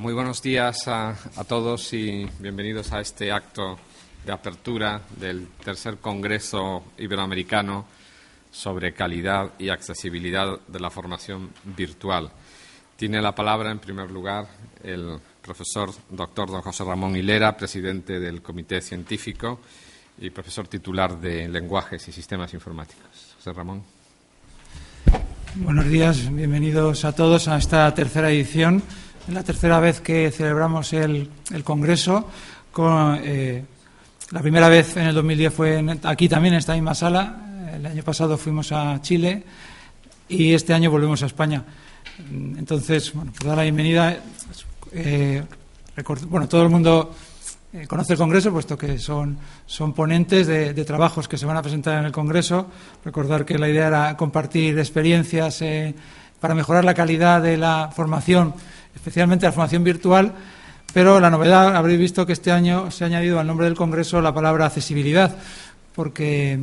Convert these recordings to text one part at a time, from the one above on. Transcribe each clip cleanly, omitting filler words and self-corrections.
Muy buenos días a todos y bienvenidos a este acto de apertura del tercer Congreso Iberoamericano sobre calidad y accesibilidad de la formación virtual. Tiene la palabra, en primer lugar, el profesor doctor don José Ramón Hilera, presidente del Comité Científico y profesor titular de Lenguajes y Sistemas Informáticos. José Ramón. Buenos días, bienvenidos a todos a esta tercera edición. Es la tercera vez que celebramos el Congreso. La primera vez en el 2010 fue aquí también, en esta misma sala. El año pasado fuimos a Chile y este año volvemos a España. Entonces, bueno, por dar la bienvenida, todo el mundo conoce el Congreso, puesto que son ponentes de trabajos que se van a presentar en el Congreso. Recordar que la idea era compartir experiencias para mejorar la calidad de la formación, especialmente la formación virtual, pero la novedad, habréis visto que este año se ha añadido al nombre del Congreso la palabra accesibilidad, porque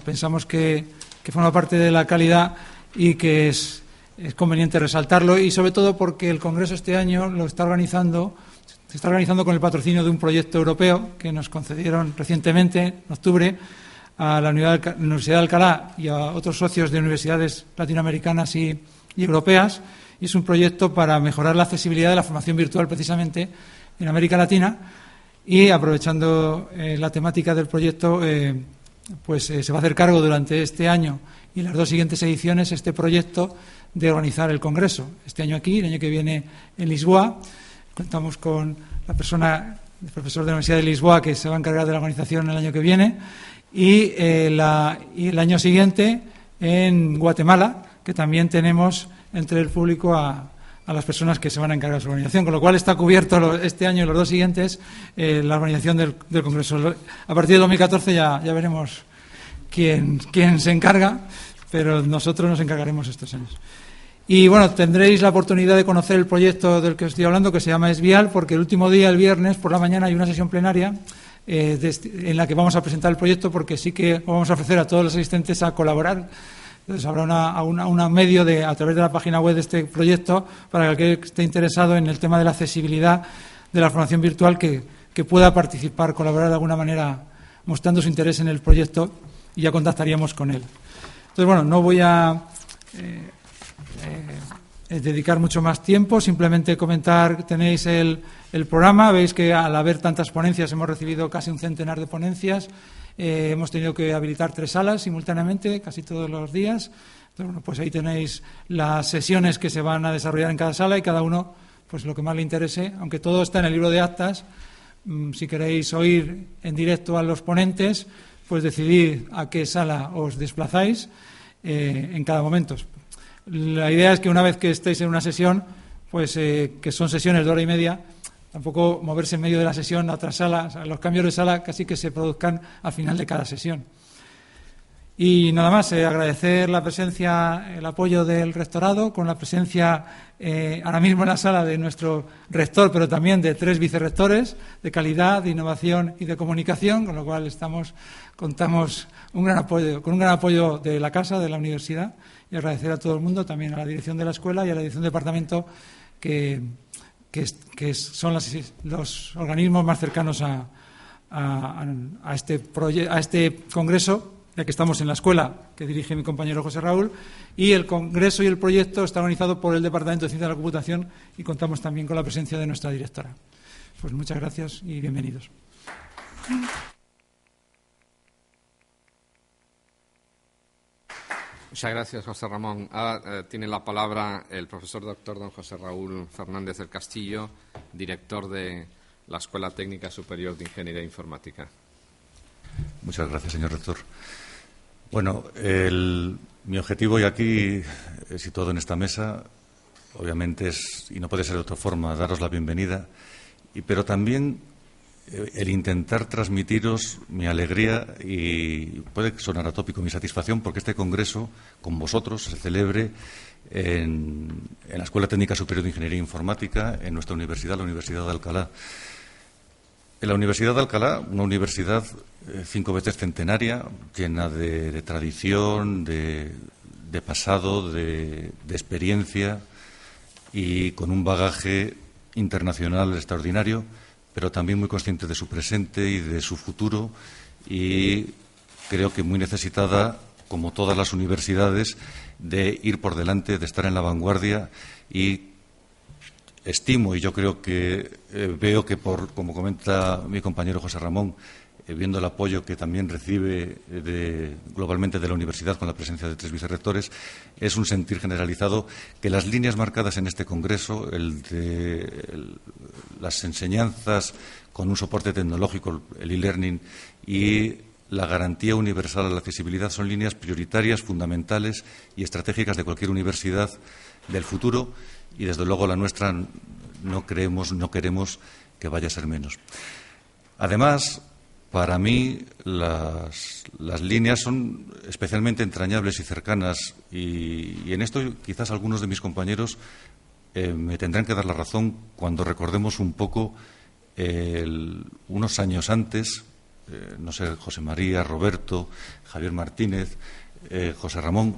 pensamos que forma parte de la calidad y que es conveniente resaltarlo, y sobre todo porque el Congreso este año se está organizando con el patrocinio de un proyecto europeo que nos concedieron recientemente, en octubre, a la Universidad de Alcalá y a otros socios de universidades latinoamericanas y europeas, y es un proyecto para mejorar la accesibilidad de la formación virtual precisamente en América Latina, y aprovechando la temática del proyecto, se va a hacer cargo durante este año y las dos siguientes ediciones este proyecto de organizar el Congreso. Este año aquí, el año que viene en Lisboa. Contamos con la persona, el profesor de la Universidad de Lisboa, que se va a encargar de la organización el año que viene, y el año siguiente en Guatemala, que también tenemos entre el público a las personas que se van a encargar de su organización, con lo cual está cubierto este año y los dos siguientes la organización del Congreso. A partir de 2014 ya veremos quién se encarga, pero nosotros nos encargaremos estos años. Y bueno, tendréis la oportunidad de conocer el proyecto del que os estoy hablando, que se llama Esvial, porque el último día, el viernes, por la mañana, hay una sesión plenaria en la que vamos a presentar el proyecto, porque sí que vamos a ofrecer a todos los asistentes a colaborar. Entonces habrá un medio a través de la página web de este proyecto para aquel que esté interesado en el tema de la accesibilidad de la formación virtual que pueda participar, colaborar de alguna manera, mostrando su interés en el proyecto, y ya contactaríamos con él. Entonces, bueno, no voy a dedicar mucho más tiempo, simplemente comentar, tenéis el programa, veis que al haber tantas ponencias hemos recibido casi un centenar de ponencias, hemos tenido que habilitar 3 salas simultáneamente, casi todos los días. Entonces, bueno, pues ahí tenéis las sesiones que se van a desarrollar en cada sala y cada uno, pues lo que más le interese, aunque todo está en el libro de actas. Si queréis oír en directo a los ponentes, pues decidid a qué sala os desplazáis en cada momento. La idea es que una vez que estéis en una sesión, pues que son sesiones de hora y media, tampoco moverse en medio de la sesión a otra sala. O sea, los cambios de sala casi que se produzcan al final de cada sesión. Y nada más, agradecer la presencia, el apoyo del rectorado, con la presencia ahora mismo en la sala de nuestro rector, pero también de 3 vicerrectores de calidad, de innovación y de comunicación, con lo cual contamos con un gran apoyo de la casa, de la universidad, y agradecer a todo el mundo, también a la dirección de la escuela y a la dirección del departamento, que son los organismos más cercanos a este congreso, ya que estamos en la escuela que dirige mi compañero José Raúl, y el congreso y el proyecto está organizado por el Departamento de Ciencia de la Computación, y contamos también con la presencia de nuestra directora. Pues muchas gracias y bienvenidos. Muchas gracias, José Ramón. Ahora tiene la palabra el profesor doctor don José Raúl Fernández del Castillo, director de la Escuela Técnica Superior de Ingeniería Informática. Muchas gracias, señor rector. Bueno, mi objetivo hoy aquí, situado en esta mesa, obviamente es, y no puede ser de otra forma, daros la bienvenida, pero también el intentar transmitiros mi alegría y, puede sonar atópico, mi satisfacción porque este congreso, con vosotros, se celebre en la Escuela Técnica Superior de Ingeniería Informática, en nuestra universidad, la Universidad de Alcalá. En la Universidad de Alcalá, una universidad 5 veces centenaria, llena de tradición, de pasado, de experiencia, y con un bagaje internacional extraordinario, pero también muy consciente de su presente y de su futuro, y creo que muy necesitada, como todas las universidades, de ir por delante, de estar en la vanguardia, y estimo, y yo creo que veo que, como comenta mi compañero José Ramón, viendo el apoyo que también recibe globalmente de la universidad con la presencia de 3 vicerrectores, es un sentir generalizado que las líneas marcadas en este congreso, las enseñanzas con un soporte tecnológico, el e-learning, y la garantía universal a la accesibilidad son líneas prioritarias, fundamentales y estratégicas de cualquier universidad del futuro, y desde luego la nuestra no queremos que vaya a ser menos. Además, para mí las líneas son especialmente entrañables y cercanas, y en esto quizás algunos de mis compañeros me tendrán que dar la razón cuando recordemos un poco unos años antes, no sé, José María, Roberto, Javier Martínez, José Ramón.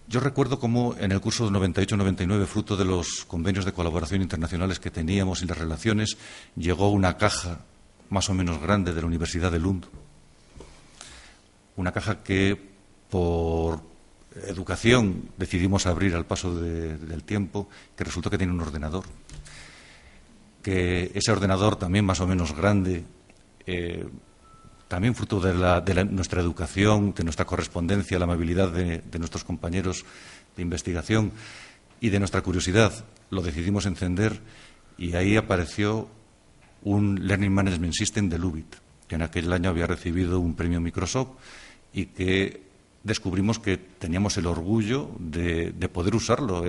Yo recuerdo cómo en el curso de 98-99, fruto de los convenios de colaboración internacionales que teníamos y las relaciones, llegó una caja más o menos grande de la Universidad de Lund. Una caja que, por educación, decidimos abrir al paso del tiempo, que resultó que tiene un ordenador. Que ese ordenador, también más o menos grande, también fruto de nuestra educación, de nuestra correspondencia, la amabilidad de nuestros compañeros de investigación y de nuestra curiosidad, lo decidimos encender, y ahí apareció un Learning Management System de Lubit, que en aquel año había recibido un premio Microsoft, y que descubrimos que teníamos el orgullo de poder usarlo.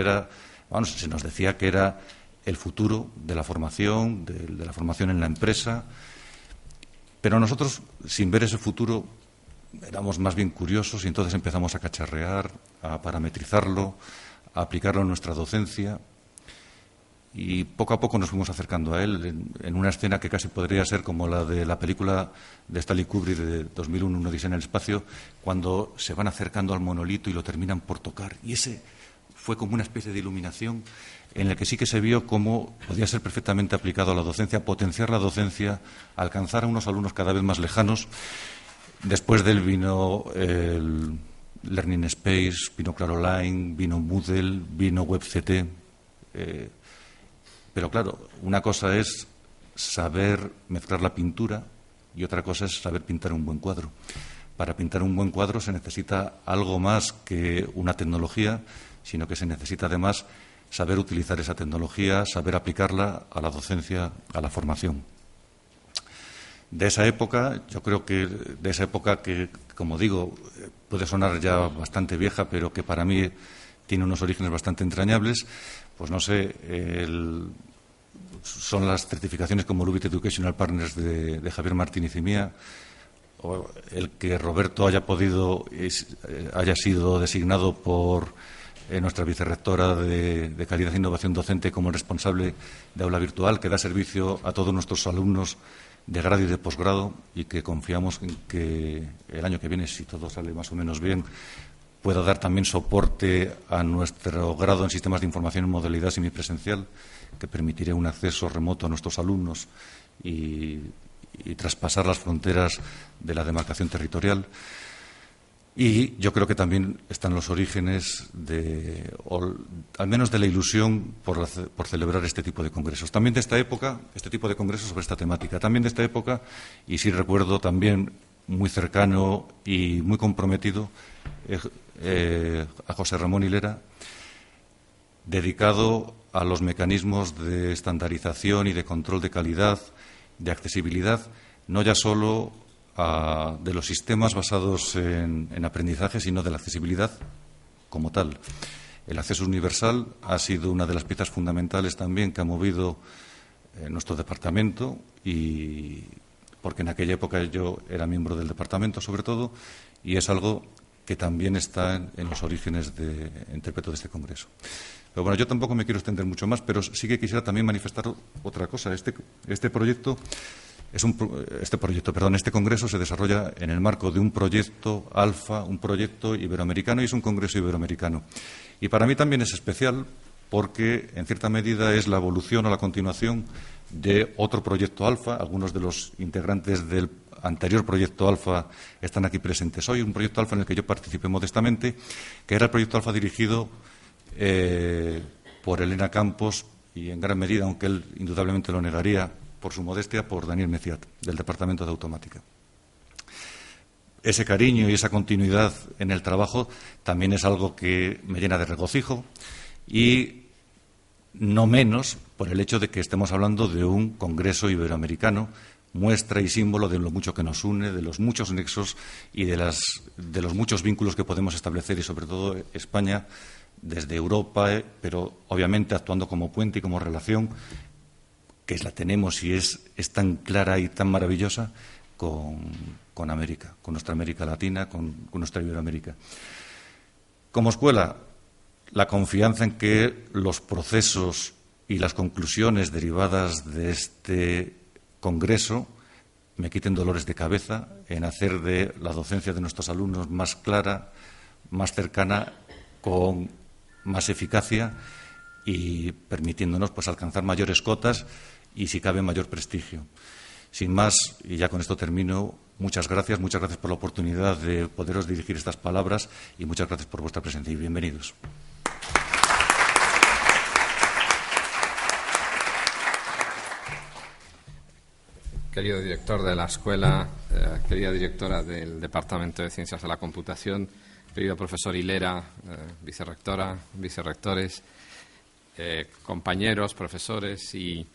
Se nos decía que era el futuro de la formación, de la formación en la empresa. Pero nosotros, sin ver ese futuro, éramos más bien curiosos, y entonces empezamos a cacharrear, a parametrizarlo, a aplicarlo en nuestra docencia, y poco a poco nos fuimos acercando a él en una escena que casi podría ser como la de la película de Stanley Kubrick de 2001, Una odisea en el espacio, cuando se van acercando al monolito y lo terminan por tocar. Y ese fue como una especie de iluminación en la que sí que se vio cómo podía ser perfectamente aplicado a la docencia, potenciar la docencia, alcanzar a unos alumnos cada vez más lejanos. Después de él vino el Learning Space, vino Claroline, vino Moodle, vino WebCT. Pero claro, una cosa es saber mezclar la pintura y otra cosa es saber pintar un buen cuadro. Para pintar un buen cuadro se necesita algo más que una tecnología, sino que se necesita además saber utilizar esa tecnología, saber aplicarla a la docencia, a la formación. De esa época, yo creo que como digo, puede sonar ya bastante vieja, pero que para mí tiene unos orígenes bastante entrañables, pues no sé, son las certificaciones como Lubit Educational Partners de Javier Martínez y mía, o el que Roberto haya sido designado por nuestra vicerrectora de Calidad e Innovación Docente como responsable de aula virtual, que da servicio a todos nuestros alumnos de grado y de posgrado, y que confiamos en que el año que viene, si todo sale más o menos bien, pueda dar también soporte a nuestro grado en Sistemas de Información en modalidad semipresencial, que permitirá un acceso remoto a nuestros alumnos y traspasar las fronteras de la demarcación territorial. Y yo creo que también están los orígenes al menos de la ilusión por celebrar este tipo de congresos. También de esta época, este tipo de congresos sobre esta temática. También de esta época, y sí recuerdo también muy cercano y muy comprometido, a José Ramón Hilera, dedicado a los mecanismos de estandarización y de control de calidad, de accesibilidad, no ya solo de los sistemas basados en aprendizaje, sino de la accesibilidad como tal. El acceso universal ha sido una de las piezas fundamentales también que ha movido nuestro departamento, y porque en aquella época yo era miembro del departamento sobre todo, y es algo que también está en los orígenes interpreto de este congreso. Pero bueno, yo tampoco me quiero extender mucho más, pero sí que quisiera también manifestar otra cosa. Este congreso se desarrolla en el marco de un proyecto ALFA, un proyecto iberoamericano, y es un congreso iberoamericano. Y para mí también es especial porque, en cierta medida, es la evolución o la continuación de otro proyecto Alfa. Algunos de los integrantes del anterior proyecto Alfa están aquí presentes hoy. Un proyecto Alfa en el que yo participé modestamente, que era el proyecto Alfa dirigido por Elena Campos y, en gran medida, aunque él indudablemente lo negaría por su modestia, por Daniel Meciat, del Departamento de Automática. Ese cariño y esa continuidad en el trabajo también es algo que me llena de regocijo, y no menos por el hecho de que estemos hablando de un Congreso Iberoamericano, muestra y símbolo de lo mucho que nos une, de los muchos nexos y de los muchos vínculos que podemos establecer, y sobre todo España desde Europa, pero obviamente actuando como puente y como relación, que la tenemos y es tan clara y tan maravillosa con América, con nuestra América Latina, con nuestra Iberoamérica. Como escuela, la confianza en que los procesos y las conclusiones derivadas de este Congreso me quiten dolores de cabeza en hacer de la docencia de nuestros alumnos más clara, más cercana, con más eficacia y permitiéndonos alcanzar mayores cotas y, si cabe, mayor prestigio. Sin más, y ya con esto termino, muchas gracias por la oportunidad de poderos dirigir estas palabras, y muchas gracias por vuestra presencia y bienvenidos. Querido director de la escuela, querida directora del Departamento de Ciencias de la Computación, querido profesor Hilera, vicerrectora, vicerrectores, compañeros, profesores y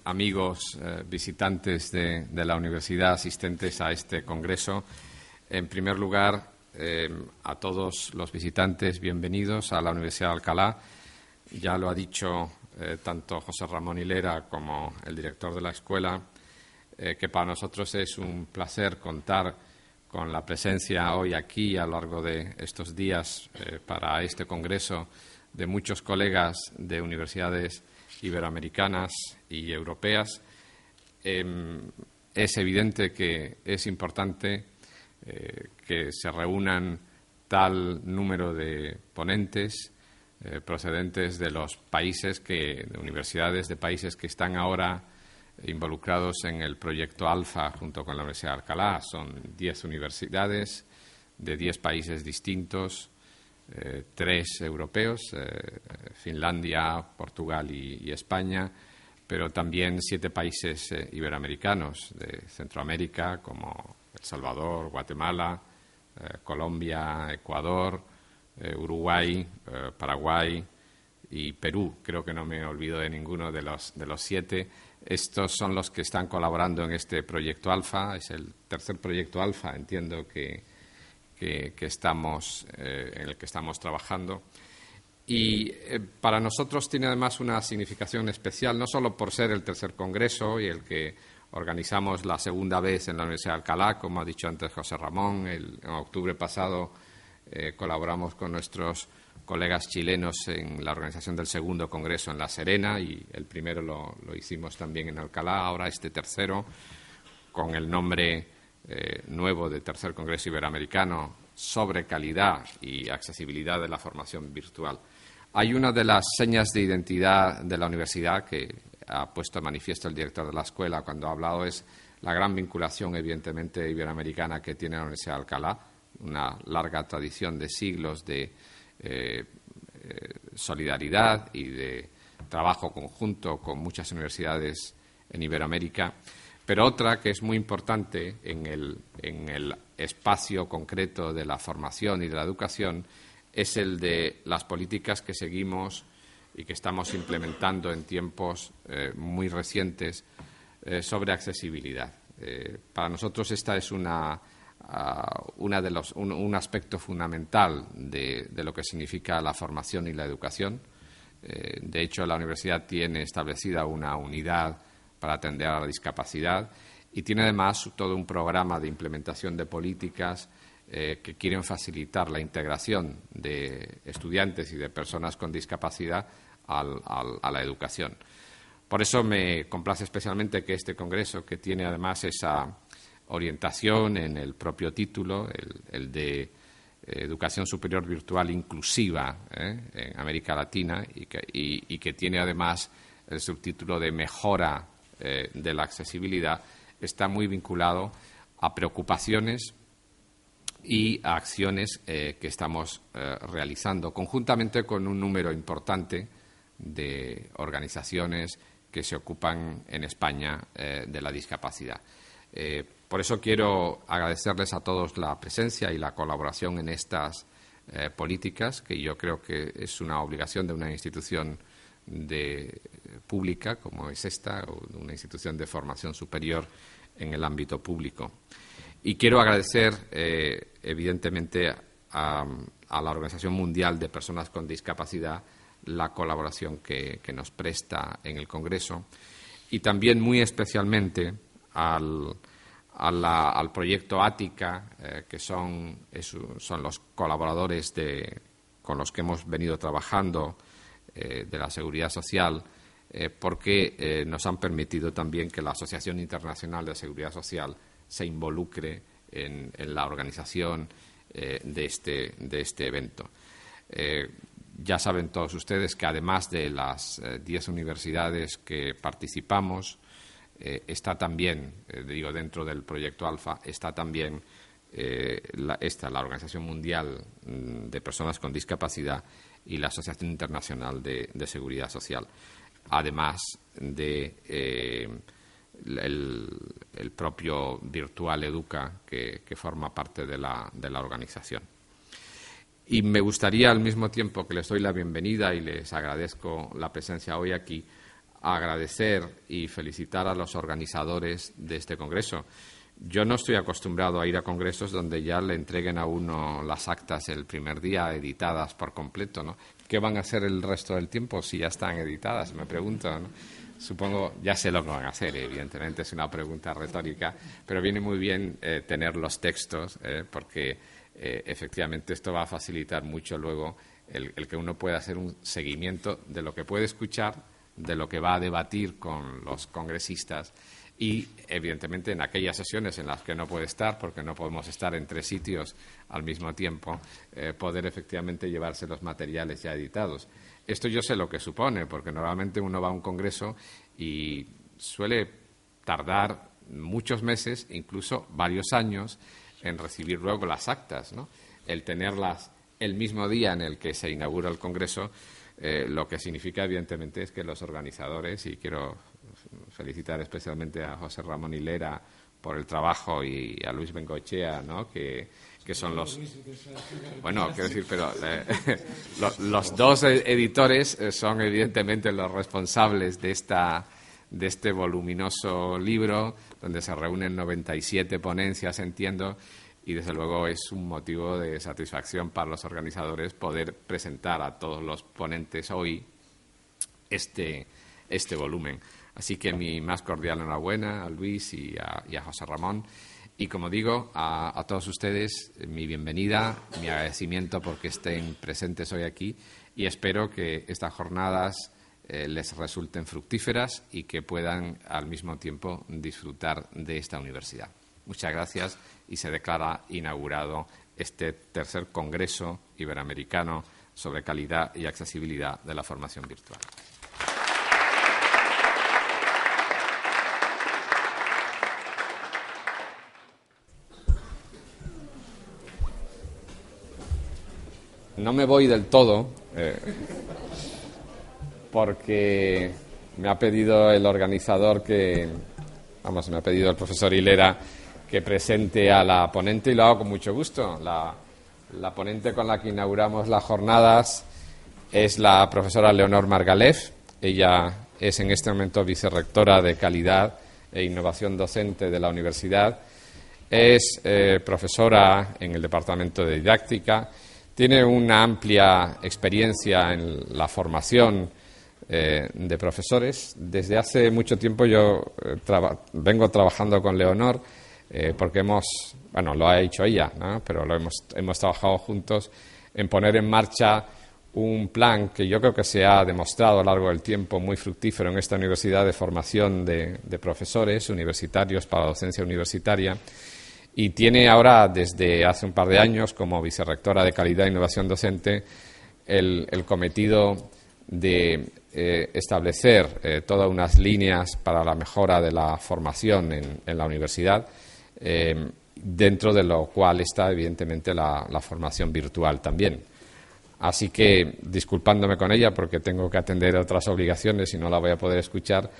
amigos visitantes de la universidad asistentes a este congreso. En primer lugar, a todos los visitantes, bienvenidos a la Universidad de Alcalá. Ya lo ha dicho tanto José Ramón Hilera como el director de la escuela, que para nosotros es un placer contar con la presencia hoy aquí, a lo largo de estos días, para este congreso, de muchos colegas de universidades iberoamericanas y europeas. Es evidente que es importante que se reúnan tal número de ponentes procedentes de los países, de universidades de países que están ahora involucrados en el proyecto Alfa junto con la Universidad de Alcalá. Son 10 universidades de 10 países distintos, 3 europeos, Finlandia, Portugal y España, pero también 7 países iberoamericanos de Centroamérica, como El Salvador, Guatemala, Colombia, Ecuador, Uruguay, Paraguay y Perú. Creo que no me olvido de ninguno de los 7. Estos son los que están colaborando en este proyecto Alfa. Es el tercer proyecto Alfa, entiendo, en el que estamos trabajando. Y para nosotros tiene además una significación especial, no solo por ser el tercer congreso y el que organizamos la segunda vez en la Universidad de Alcalá, como ha dicho antes José Ramón. En octubre pasado colaboramos con nuestros colegas chilenos en la organización del segundo congreso en La Serena, y el primero lo hicimos también en Alcalá. Ahora este tercero, con el nombre nuevo de Tercer Congreso Iberoamericano sobre calidad y accesibilidad de la formación virtual. Hay una de las señas de identidad de la universidad que ha puesto de manifiesto el director de la escuela cuando ha hablado, es la gran vinculación, evidentemente, iberoamericana que tiene la Universidad de Alcalá, una larga tradición de siglos de solidaridad y de trabajo conjunto con muchas universidades en Iberoamérica, pero otra que es muy importante en el espacio concreto de la formación y de la educación es el de las políticas que seguimos y que estamos implementando en tiempos muy recientes sobre accesibilidad. Para nosotros esta es un aspecto fundamental de lo que significa la formación y la educación. De hecho, la universidad tiene establecida una unidad para atender a la discapacidad y tiene además todo un programa de implementación de políticas que quieren facilitar la integración de estudiantes y de personas con discapacidad a la educación. Por eso me complace especialmente que este congreso, que tiene además esa orientación en el propio título, el de educación superior virtual inclusiva en América Latina y que tiene además el subtítulo de mejora de la accesibilidad, está muy vinculado a preocupaciones y a acciones que estamos realizando conjuntamente con un número importante de organizaciones que se ocupan en España de la discapacidad. Por eso quiero agradecerles a todos la presencia y la colaboración en estas políticas, que yo creo que es una obligación de una institución pública como es esta, o de una institución de formación superior en el ámbito público. Y quiero agradecer, evidentemente, a la Organización Mundial de Personas con Discapacidad la colaboración que nos presta en el Congreso y también muy especialmente al proyecto Ática, que son los colaboradores con los que hemos venido trabajando de la Seguridad Social, porque nos han permitido también que la Asociación Internacional de Seguridad Social se involucre en la organización de este evento. Ya saben todos ustedes que además de las 10 universidades que participamos, está también, dentro del proyecto Alfa, está también la Organización Mundial de Personas con Discapacidad y la Asociación Internacional de Seguridad Social, además de el propio Virtual Educa, que forma parte de la organización. Y me gustaría, al mismo tiempo que les doy la bienvenida y les agradezco la presencia hoy aquí, agradecer y felicitar a los organizadores de este congreso. Yo no estoy acostumbrado a ir a congresos donde ya le entreguen a uno las actas el primer día editadas por completo, ¿no? ¿Qué van a hacer el resto del tiempo si ya están editadas? Me pregunto, ¿no? Supongo, ya sé lo que van a hacer, evidentemente es una pregunta retórica, pero viene muy bien tener los textos porque efectivamente esto va a facilitar mucho luego el que uno pueda hacer un seguimiento de lo que puede escuchar, de lo que va a debatir con los congresistas y, evidentemente, en aquellas sesiones en las que no puede estar, porque no podemos estar en 3 sitios al mismo tiempo, poder efectivamente llevarse los materiales ya editados. Esto yo sé lo que supone, porque normalmente uno va a un congreso y suele tardar muchos meses, incluso varios años, en recibir luego las actas, ¿no? El tenerlas el mismo día en el que se inaugura el congreso, lo que significa, evidentemente, es que los organizadores, y quiero felicitar especialmente a José Ramón Hilera por el trabajo y a Luis Bengoechea, ¿no? que son los... Bueno, quiero decir, pero los dos editores son evidentemente los responsables de este voluminoso libro, donde se reúnen 97 ponencias, entiendo, y desde luego es un motivo de satisfacción para los organizadores poder presentar a todos los ponentes hoy este volumen. Así que mi más cordial enhorabuena a Luis y a José Ramón. Y como digo, a todos ustedes mi bienvenida, mi agradecimiento porque estén presentes hoy aquí y espero que estas jornadas les resulten fructíferas y que puedan al mismo tiempo disfrutar de esta universidad. Muchas gracias y se declara inaugurado este tercer Congreso Iberoamericano sobre calidad y accesibilidad de la formación virtual. No me voy del todo porque me ha pedido el organizador me ha pedido el profesor Hilera que presente a la ponente y lo hago con mucho gusto. La ponente con la que inauguramos las jornadas es la profesora Leonor Margalef. Ella es en este momento vicerrectora de Calidad e Innovación Docente de la Universidad. Es profesora en el Departamento de Didáctica. Tiene una amplia experiencia en la formación de profesores. Desde hace mucho tiempo yo vengo trabajando con Leonor porque lo ha hecho ella, ¿no? Pero hemos trabajado juntos en poner en marcha un plan que yo creo que se ha demostrado a lo largo del tiempo muy fructífero en esta universidad de formación de profesores universitarios para la docencia universitaria y tiene ahora, desde hace un par de años, como vicerrectora de Calidad e Innovación Docente, el cometido de establecer todas unas líneas para la mejora de la formación en la universidad, dentro de lo cual está, evidentemente, la formación virtual también. Así que, disculpándome con ella porque tengo que atender otras obligaciones y no la voy a poder escuchar,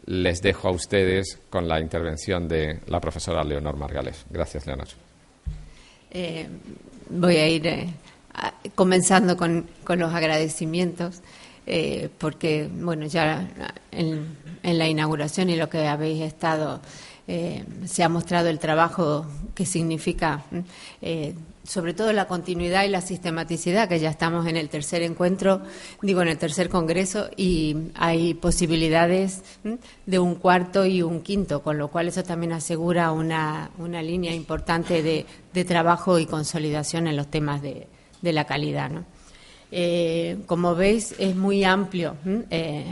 les dejo a ustedes con la intervención de la profesora Leonor Margalef. Gracias, Leonor. Voy a ir comenzando con los agradecimientos, porque, bueno, ya en la inauguración y lo que habéis estado, se ha mostrado el trabajo que significa, sobre todo la continuidad y la sistematicidad, que ya estamos en el tercer encuentro, en el tercer congreso, y hay posibilidades de un cuarto y un quinto, con lo cual eso también asegura una línea importante de trabajo y consolidación en los temas de la calidad, ¿no? Como veis, es muy amplio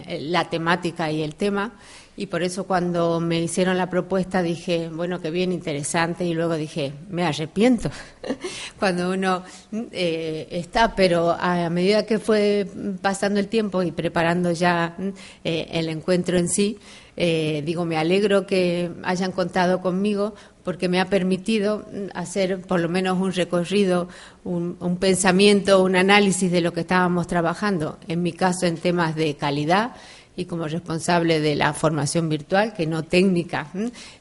la temática y el tema, y por eso cuando me hicieron la propuesta dije, bueno, qué bien, interesante, y luego dije, me arrepiento cuando uno está, pero a medida que fue pasando el tiempo y preparando ya el encuentro en sí, me alegro que hayan contado conmigo, porque me ha permitido hacer por lo menos un recorrido, un pensamiento, un análisis de lo que estábamos trabajando, en mi caso en temas de calidad y como responsable de la formación virtual, que no técnica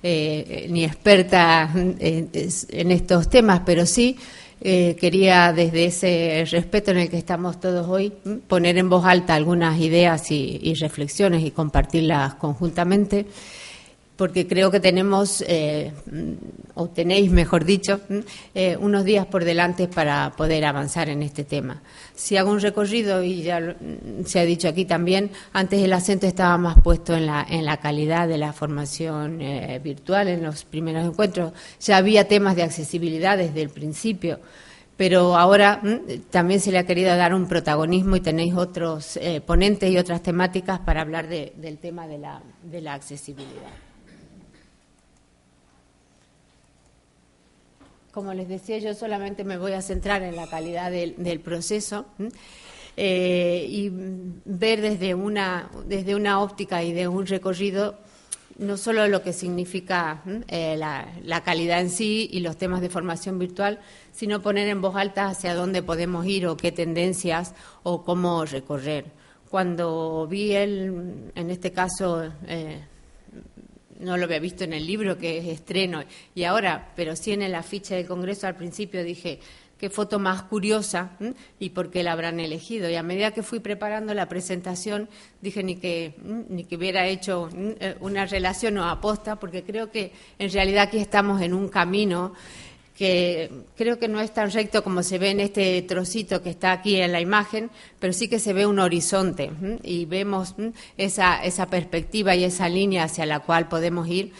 ni experta en estos temas, pero sí quería, desde ese respeto en el que estamos todos hoy, poner en voz alta algunas ideas y reflexiones y compartirlas conjuntamente, porque creo que tenemos, o tenéis, mejor dicho, unos días por delante para poder avanzar en este tema. Si hago un recorrido, y ya se ha dicho aquí también, antes el acento estaba más puesto en la calidad de la formación virtual en los primeros encuentros. Ya había temas de accesibilidad desde el principio, pero ahora también se le ha querido dar un protagonismo y tenéis otros ponentes y otras temáticas para hablar del tema de la accesibilidad. Como les decía, yo solamente me voy a centrar en la calidad del proceso y ver desde una óptica y de un recorrido no solo lo que significa la calidad en sí y los temas de formación virtual, sino poner en voz alta hacia dónde podemos ir o qué tendencias o cómo recorrer. Cuando vi en este caso, no lo había visto en el libro, que es estreno, y ahora, pero sí en el afiche del Congreso, al principio dije, qué foto más curiosa y por qué la habrán elegido. Y a medida que fui preparando la presentación, dije ni que hubiera hecho una relación o aposta, porque creo que en realidad aquí estamos en un camino que creo que no es tan recto como se ve en este trocito que está aquí en la imagen, pero sí que se ve un horizonte y vemos esa perspectiva y esa línea hacia la cual podemos ir.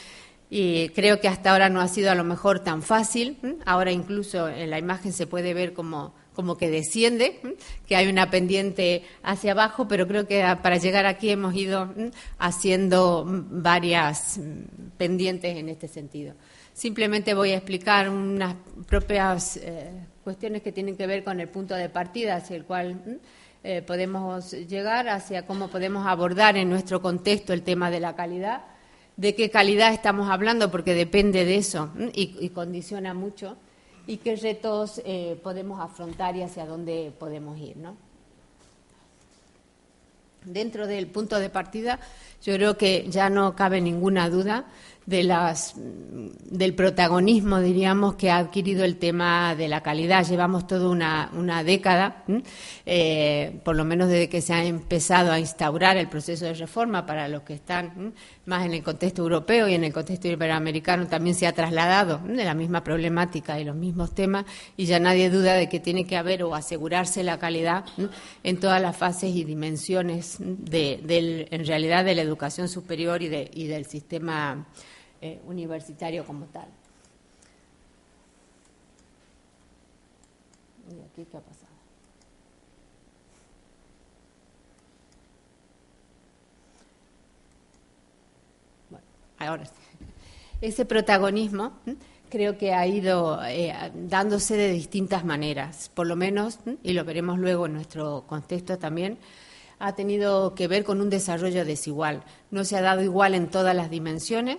Y creo que hasta ahora no ha sido a lo mejor tan fácil. Ahora incluso en la imagen se puede ver como que desciende, que hay una pendiente hacia abajo, pero creo que para llegar aquí hemos ido haciendo varias pendientes en este sentido. Simplemente voy a explicar unas propias cuestiones que tienen que ver con el punto de partida hacia el cual podemos llegar, hacia cómo podemos abordar en nuestro contexto el tema de la calidad, de qué calidad estamos hablando, porque depende de eso y condiciona mucho, y qué retos podemos afrontar y hacia dónde podemos ir, ¿no? Dentro del punto de partida, yo creo que ya no cabe ninguna duda del protagonismo, diríamos, que ha adquirido el tema de la calidad. Llevamos toda una década, por lo menos desde que se ha empezado a instaurar el proceso de reforma. Para los que están más en el contexto europeo y en el contexto iberoamericano también se ha trasladado de la misma problemática y los mismos temas, y ya nadie duda de que tiene que haber o asegurarse la calidad en todas las fases y dimensiones en realidad de la educación superior y del sistema universitario como tal. ¿Y aquí qué ha pasado? Bueno, ahora sí. Ese protagonismo, creo que ha ido dándose de distintas maneras, por lo menos, y lo veremos luego en nuestro contexto también, ha tenido que ver con un desarrollo desigual. No se ha dado igual en todas las dimensiones.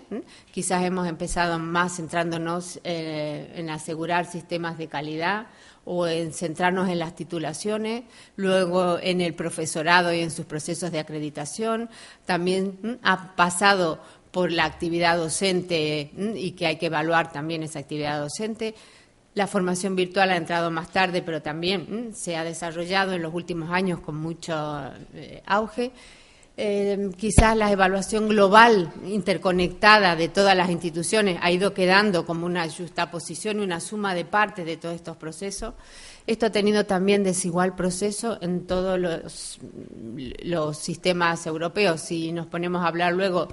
Quizás hemos empezado más centrándonos en asegurar sistemas de calidad o en centrarnos en las titulaciones, luego en el profesorado y en sus procesos de acreditación. También ha pasado por la actividad docente y que hay que evaluar también esa actividad docente. La formación virtual ha entrado más tarde, pero también se ha desarrollado en los últimos años con mucho auge. Quizás la evaluación global, interconectada de todas las instituciones, ha ido quedando como una justaposición y una suma de partes de todos estos procesos. Esto ha tenido también desigual proceso en todos los sistemas europeos. Si nos ponemos a hablar luego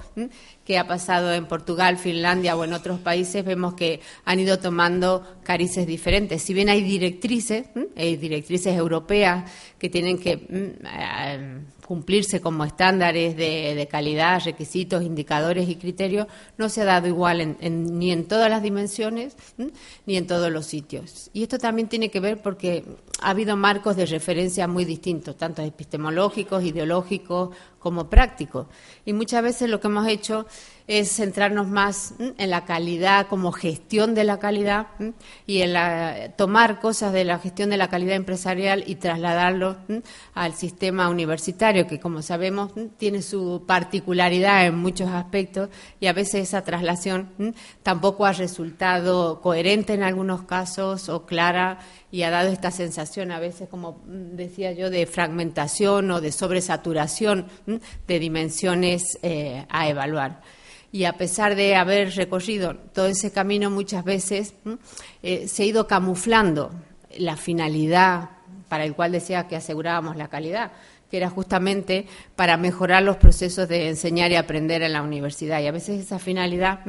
qué ha pasado en Portugal, Finlandia o en otros países, vemos que han ido tomando carices diferentes. Si bien hay directrices europeas que tienen que cumplirse como estándares de calidad, requisitos, indicadores y criterios, no se ha dado igual ni en todas las dimensiones ni en todos los sitios. Y esto también tiene que ver porque ha habido marcos de referencia muy distintos, tanto epistemológicos, ideológicos como prácticos. Y muchas veces lo que hemos hecho es centrarnos más en la calidad como gestión de la calidad y en tomar cosas de la gestión de la calidad empresarial y trasladarlo al sistema universitario, que como sabemos tiene su particularidad en muchos aspectos y a veces esa traslación tampoco ha resultado coherente en algunos casos o clara y ha dado esta sensación a veces, como decía yo, de fragmentación o de sobresaturación de dimensiones a evaluar. Y a pesar de haber recorrido todo ese camino, muchas veces se ha ido camuflando la finalidad para el cual decía que asegurábamos la calidad, que era justamente para mejorar los procesos de enseñar y aprender en la universidad. Y a veces esa finalidad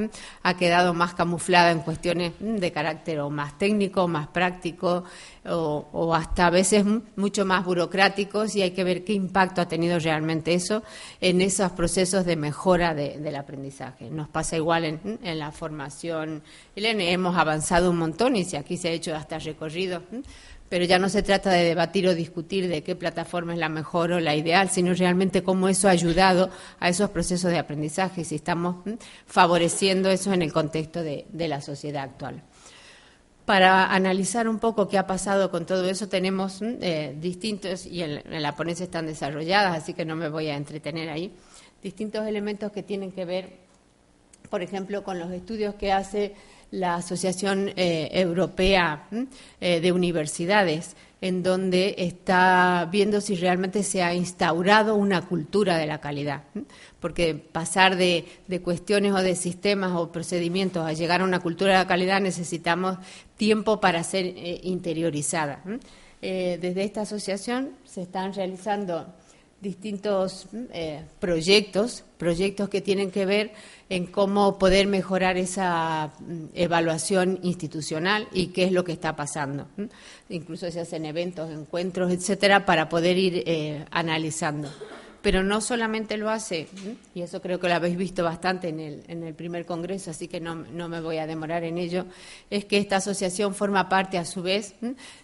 ha quedado más camuflada en cuestiones de carácter o más técnico, más práctico o hasta a veces mucho más burocráticos, y hay que ver qué impacto ha tenido realmente eso en esos procesos de mejora del aprendizaje. Nos pasa igual en la formación. Hemos avanzado un montón y si aquí se ha hecho hasta recorrido, pero ya no se trata de debatir o discutir de qué plataforma es la mejor o la ideal, sino realmente cómo eso ha ayudado a esos procesos de aprendizaje y si estamos favoreciendo eso en el contexto de la sociedad actual. Para analizar un poco qué ha pasado con todo eso, tenemos distintos, y en la ponencia están desarrolladas, así que no me voy a entretener ahí, distintos elementos que tienen que ver, por ejemplo, con los estudios que hace la Asociación Europea de Universidades, en donde está viendo si realmente se ha instaurado una cultura de la calidad. Porque pasar de cuestiones o de sistemas o procedimientos a llegar a una cultura de la calidad necesitamos tiempo para ser interiorizada. Desde esta asociación se están realizando distintos proyectos que tienen que ver en cómo poder mejorar esa evaluación institucional y qué es lo que está pasando. Incluso se hacen eventos, encuentros, etcétera, para poder ir analizando. Pero no solamente lo hace, y eso creo que lo habéis visto bastante en el primer congreso, así que no me voy a demorar en ello, es que esta asociación forma parte a su vez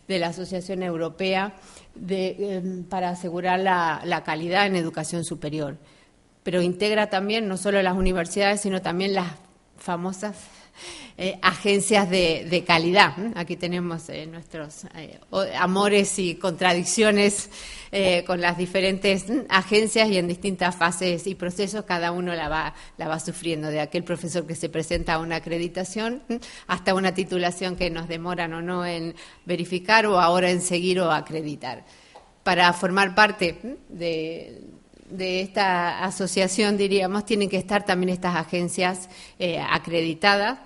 de la Asociación Europea para asegurar la calidad en educación superior. Pero integra también no solo las universidades, sino también las famosas agencias de calidad. Aquí tenemos nuestros amores y contradicciones con las diferentes agencias y en distintas fases y procesos cada uno la va sufriendo, de aquel profesor que se presenta a una acreditación hasta una titulación que nos demoran o no en verificar o ahora en seguir o acreditar. Para formar parte de esta asociación, diríamos, tienen que estar también estas agencias acreditadas,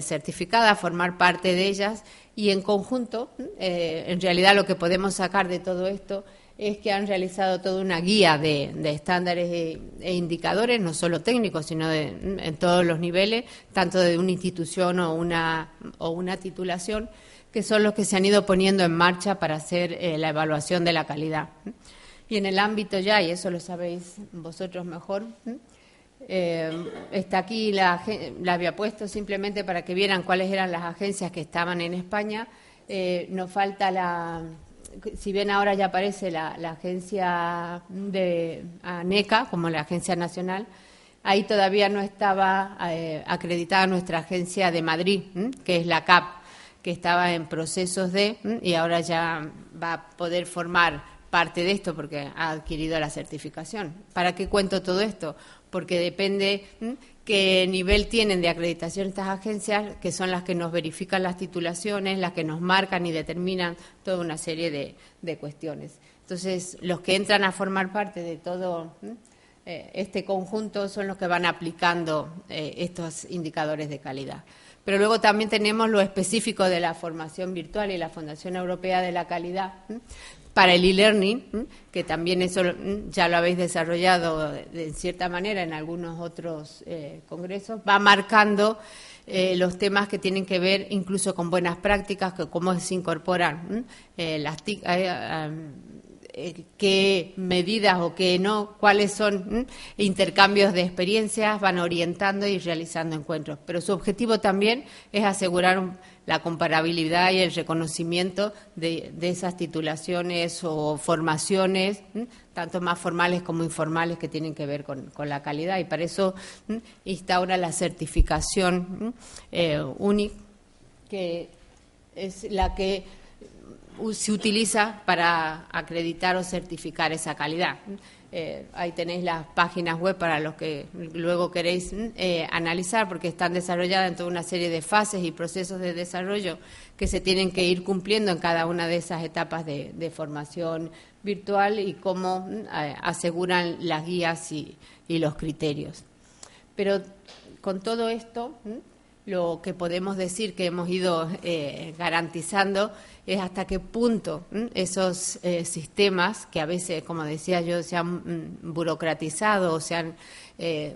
certificadas, formar parte de ellas y en conjunto, en realidad lo que podemos sacar de todo esto es que han realizado toda una guía de estándares e indicadores, no solo técnicos, sino en todos los niveles, tanto de una institución o una titulación, que son los que se han ido poniendo en marcha para hacer la evaluación de la calidad. Y en el ámbito ya, y eso lo sabéis vosotros mejor, Está aquí, la había puesto simplemente para que vieran cuáles eran las agencias que estaban en España. Nos falta si bien ahora ya aparece la agencia de ANECA como la agencia nacional, ahí todavía no estaba acreditada nuestra agencia de Madrid, que es la CAP, que estaba en procesos y ahora ya va a poder formar parte de esto porque ha adquirido la certificación. ¿Para qué cuento todo esto? Porque depende qué nivel tienen de acreditación estas agencias, que son las que nos verifican las titulaciones, las que nos marcan y determinan toda una serie de cuestiones. Entonces, los que entran a formar parte de todo este conjunto son los que van aplicando estos indicadores de calidad. Pero luego también tenemos lo específico de la formación virtual y la Fundación Europea de la Calidad para el e-learning, que también eso ya lo habéis desarrollado de cierta manera en algunos otros congresos, va marcando los temas que tienen que ver incluso con buenas prácticas, que cómo se incorporan las TIC, qué medidas o qué no, cuáles son intercambios de experiencias, van orientando y realizando encuentros. Pero su objetivo también es asegurar la comparabilidad y el reconocimiento de esas titulaciones o formaciones, tanto más formales como informales, que tienen que ver con la calidad. Y para eso instaura la certificación UNIC, que es la que se utiliza para acreditar o certificar esa calidad. Ahí tenéis las páginas web para los que luego queréis analizar, porque están desarrolladas en toda una serie de fases y procesos de desarrollo que se tienen que ir cumpliendo en cada una de esas etapas de formación virtual y cómo aseguran las guías y los criterios. Pero con todo esto, lo que podemos decir que hemos ido garantizando es hasta qué punto esos sistemas, que a veces, como decía yo, se han burocratizado o se han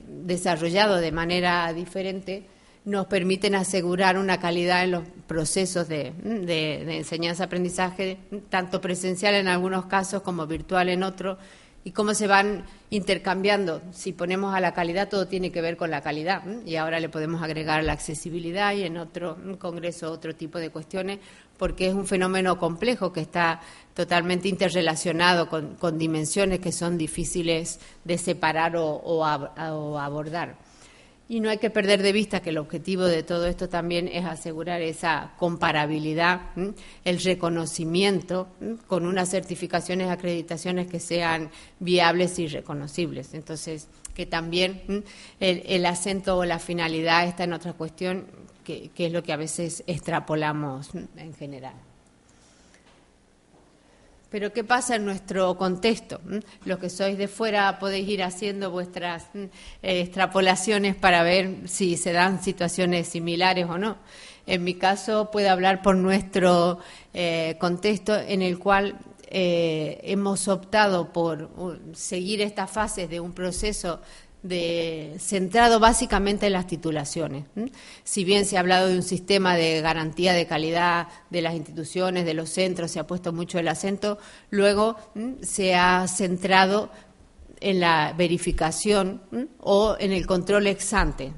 desarrollado de manera diferente, nos permiten asegurar una calidad en los procesos de enseñanza-aprendizaje, tanto presencial en algunos casos como virtual en otros, y cómo se van intercambiando. Si ponemos a la calidad, todo tiene que ver con la calidad, y ahora le podemos agregar la accesibilidad y en otro congreso otro tipo de cuestiones, porque es un fenómeno complejo que está totalmente interrelacionado con dimensiones que son difíciles de separar o abordar. Y no hay que perder de vista que el objetivo de todo esto también es asegurar esa comparabilidad, el reconocimiento con unas certificaciones, acreditaciones que sean viables y reconocibles. Entonces, que también el acento o la finalidad está en otra cuestión, que es lo que a veces extrapolamos en general. Pero ¿qué pasa en nuestro contexto? Los que sois de fuera podéis ir haciendo vuestras extrapolaciones para ver si se dan situaciones similares o no. En mi caso, puedo hablar por nuestro contexto, en el cual hemos optado por seguir estas fases de un proceso centrado básicamente en las titulaciones. Si bien se ha hablado de un sistema de garantía de calidad de las instituciones, de los centros, se ha puesto mucho el acento, luego se ha centrado en la verificación o en el control ex ante.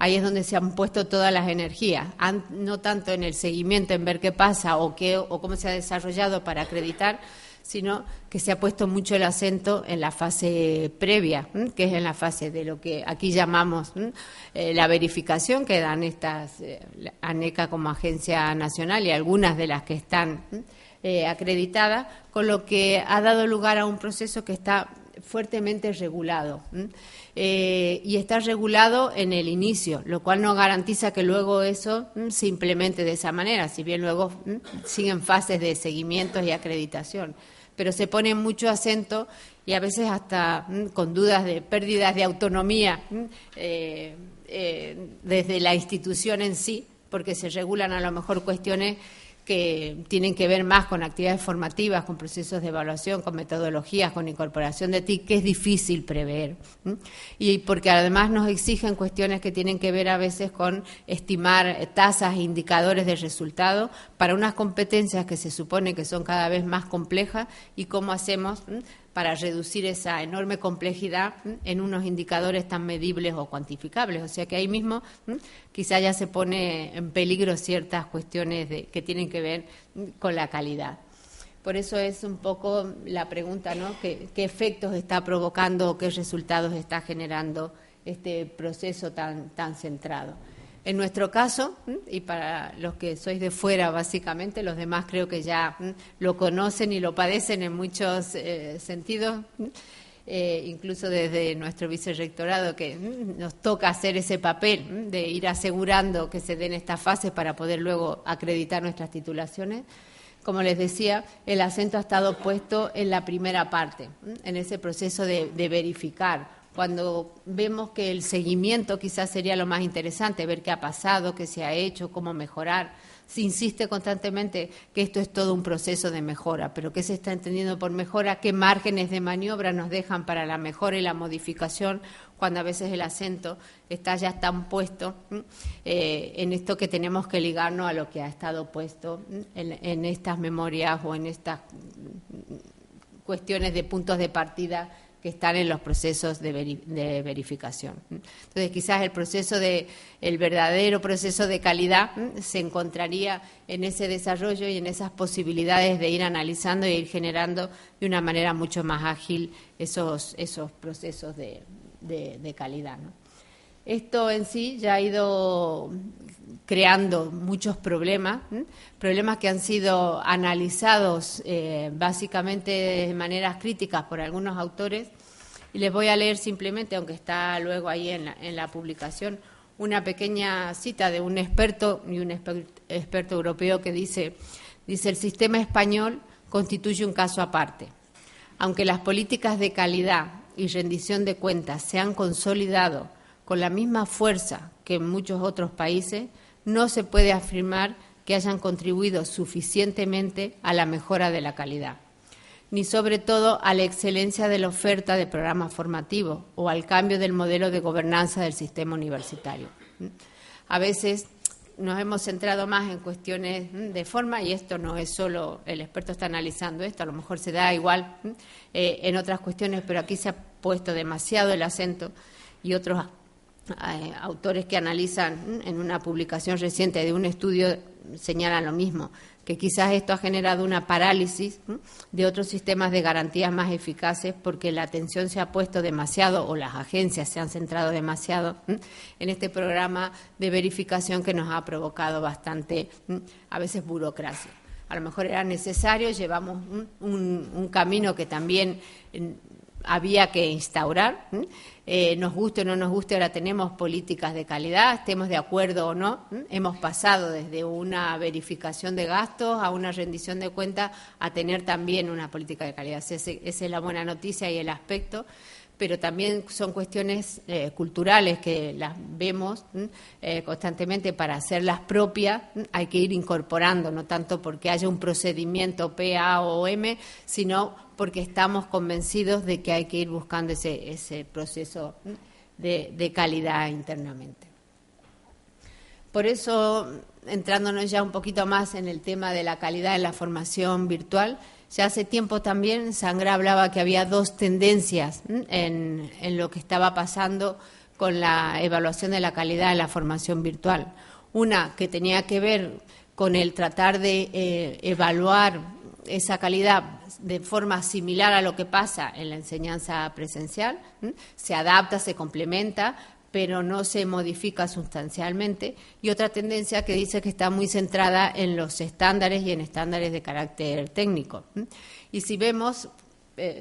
Ahí es donde se han puesto todas las energías, no tanto en el seguimiento, en ver qué pasa o cómo se ha desarrollado para acreditar, sino que se ha puesto mucho el acento en la fase previa, que es en la fase de lo que aquí llamamos la verificación, que dan estas ANECA como agencia nacional y algunas de las que están acreditadas, con lo que ha dado lugar a un proceso que está fuertemente regulado. Y está regulado en el inicio, lo cual no garantiza que luego eso se implemente de esa manera, si bien luego siguen fases de seguimiento y acreditación. Pero se pone mucho acento y a veces hasta con dudas de pérdidas de autonomía desde la institución en sí, porque se regulan a lo mejor cuestiones que tienen que ver más con actividades formativas, con procesos de evaluación, con metodologías, con incorporación de TIC, que es difícil prever. Y porque además nos exigen cuestiones que tienen que ver a veces con estimar tasas e indicadores de resultado para unas competencias que se supone que son cada vez más complejas, y cómo hacemos para reducir esa enorme complejidad en unos indicadores tan medibles o cuantificables. O sea que ahí mismo quizá ya se pone en peligro ciertas cuestiones que tienen que ver con la calidad. Por eso es un poco la pregunta, ¿no? ¿Qué efectos está provocando, qué resultados está generando este proceso tan centrado? En nuestro caso, y para los que sois de fuera básicamente, los demás creo que ya lo conocen y lo padecen en muchos sentidos, incluso desde nuestro vicerrectorado, que nos toca hacer ese papel de ir asegurando que se den estas fases para poder luego acreditar nuestras titulaciones. Como les decía, el acento ha estado puesto en la primera parte, en ese proceso de verificar. Cuando vemos que el seguimiento quizás sería lo más interesante, ver qué ha pasado, qué se ha hecho, cómo mejorar. Se insiste constantemente que esto es todo un proceso de mejora, pero ¿qué se está entendiendo por mejora? ¿Qué márgenes de maniobra nos dejan para la mejora y la modificación cuando a veces el acento está ya tan puesto en esto que tenemos que ligarnos a lo que ha estado puesto en estas memorias o en estas cuestiones de puntos de partida que están en los procesos de verificación. Entonces, quizás el verdadero proceso de calidad se encontraría en ese desarrollo y en esas posibilidades de ir analizando e ir generando de una manera mucho más ágil esos procesos de calidad, ¿no? Esto en sí ya ha ido creando muchos problemas que han sido analizados básicamente de maneras críticas por algunos autores, y les voy a leer simplemente, aunque está luego ahí en la publicación, una pequeña cita de un experto y un experto europeo que dice, el sistema español constituye un caso aparte. Aunque las políticas de calidad y rendición de cuentas se han consolidado con la misma fuerza que en muchos otros países, no se puede afirmar que hayan contribuido suficientemente a la mejora de la calidad, ni sobre todo a la excelencia de la oferta de programas formativos o al cambio del modelo de gobernanza del sistema universitario. A veces nos hemos centrado más en cuestiones de forma, y esto no es solo, el experto está analizando esto, a lo mejor se da igual en otras cuestiones, pero aquí se ha puesto demasiado el acento, y otros autores que analizan en una publicación reciente de un estudio señalan lo mismo, que quizás esto ha generado una parálisis de otros sistemas de garantías más eficaces porque la atención se ha puesto demasiado, o las agencias se han centrado demasiado en este programa de verificación que nos ha provocado bastante, a veces, burocracia. A lo mejor era necesario, llevamos un camino que también había que instaurar, nos guste o no nos guste, ahora tenemos políticas de calidad, estemos de acuerdo o no, hemos pasado desde una verificación de gastos a una rendición de cuentas a tener también una política de calidad. Esa es la buena noticia y el aspecto, pero también son cuestiones culturales que las vemos constantemente. Para hacerlas propias hay que ir incorporando, no tanto porque haya un procedimiento P, A o M, sino porque estamos convencidos de que hay que ir buscando ese proceso de calidad internamente. Por eso, entrándonos ya un poquito más en el tema de la calidad en la formación virtual, ya hace tiempo también Sangra hablaba que había dos tendencias en lo que estaba pasando con la evaluación de la calidad en la formación virtual. Una que tenía que ver con el tratar de evaluar esa calidad de forma similar a lo que pasa en la enseñanza presencial, se adapta, se complementa, pero no se modifica sustancialmente, y otra tendencia que dice que está muy centrada en los estándares y en estándares de carácter técnico. Y si vemos,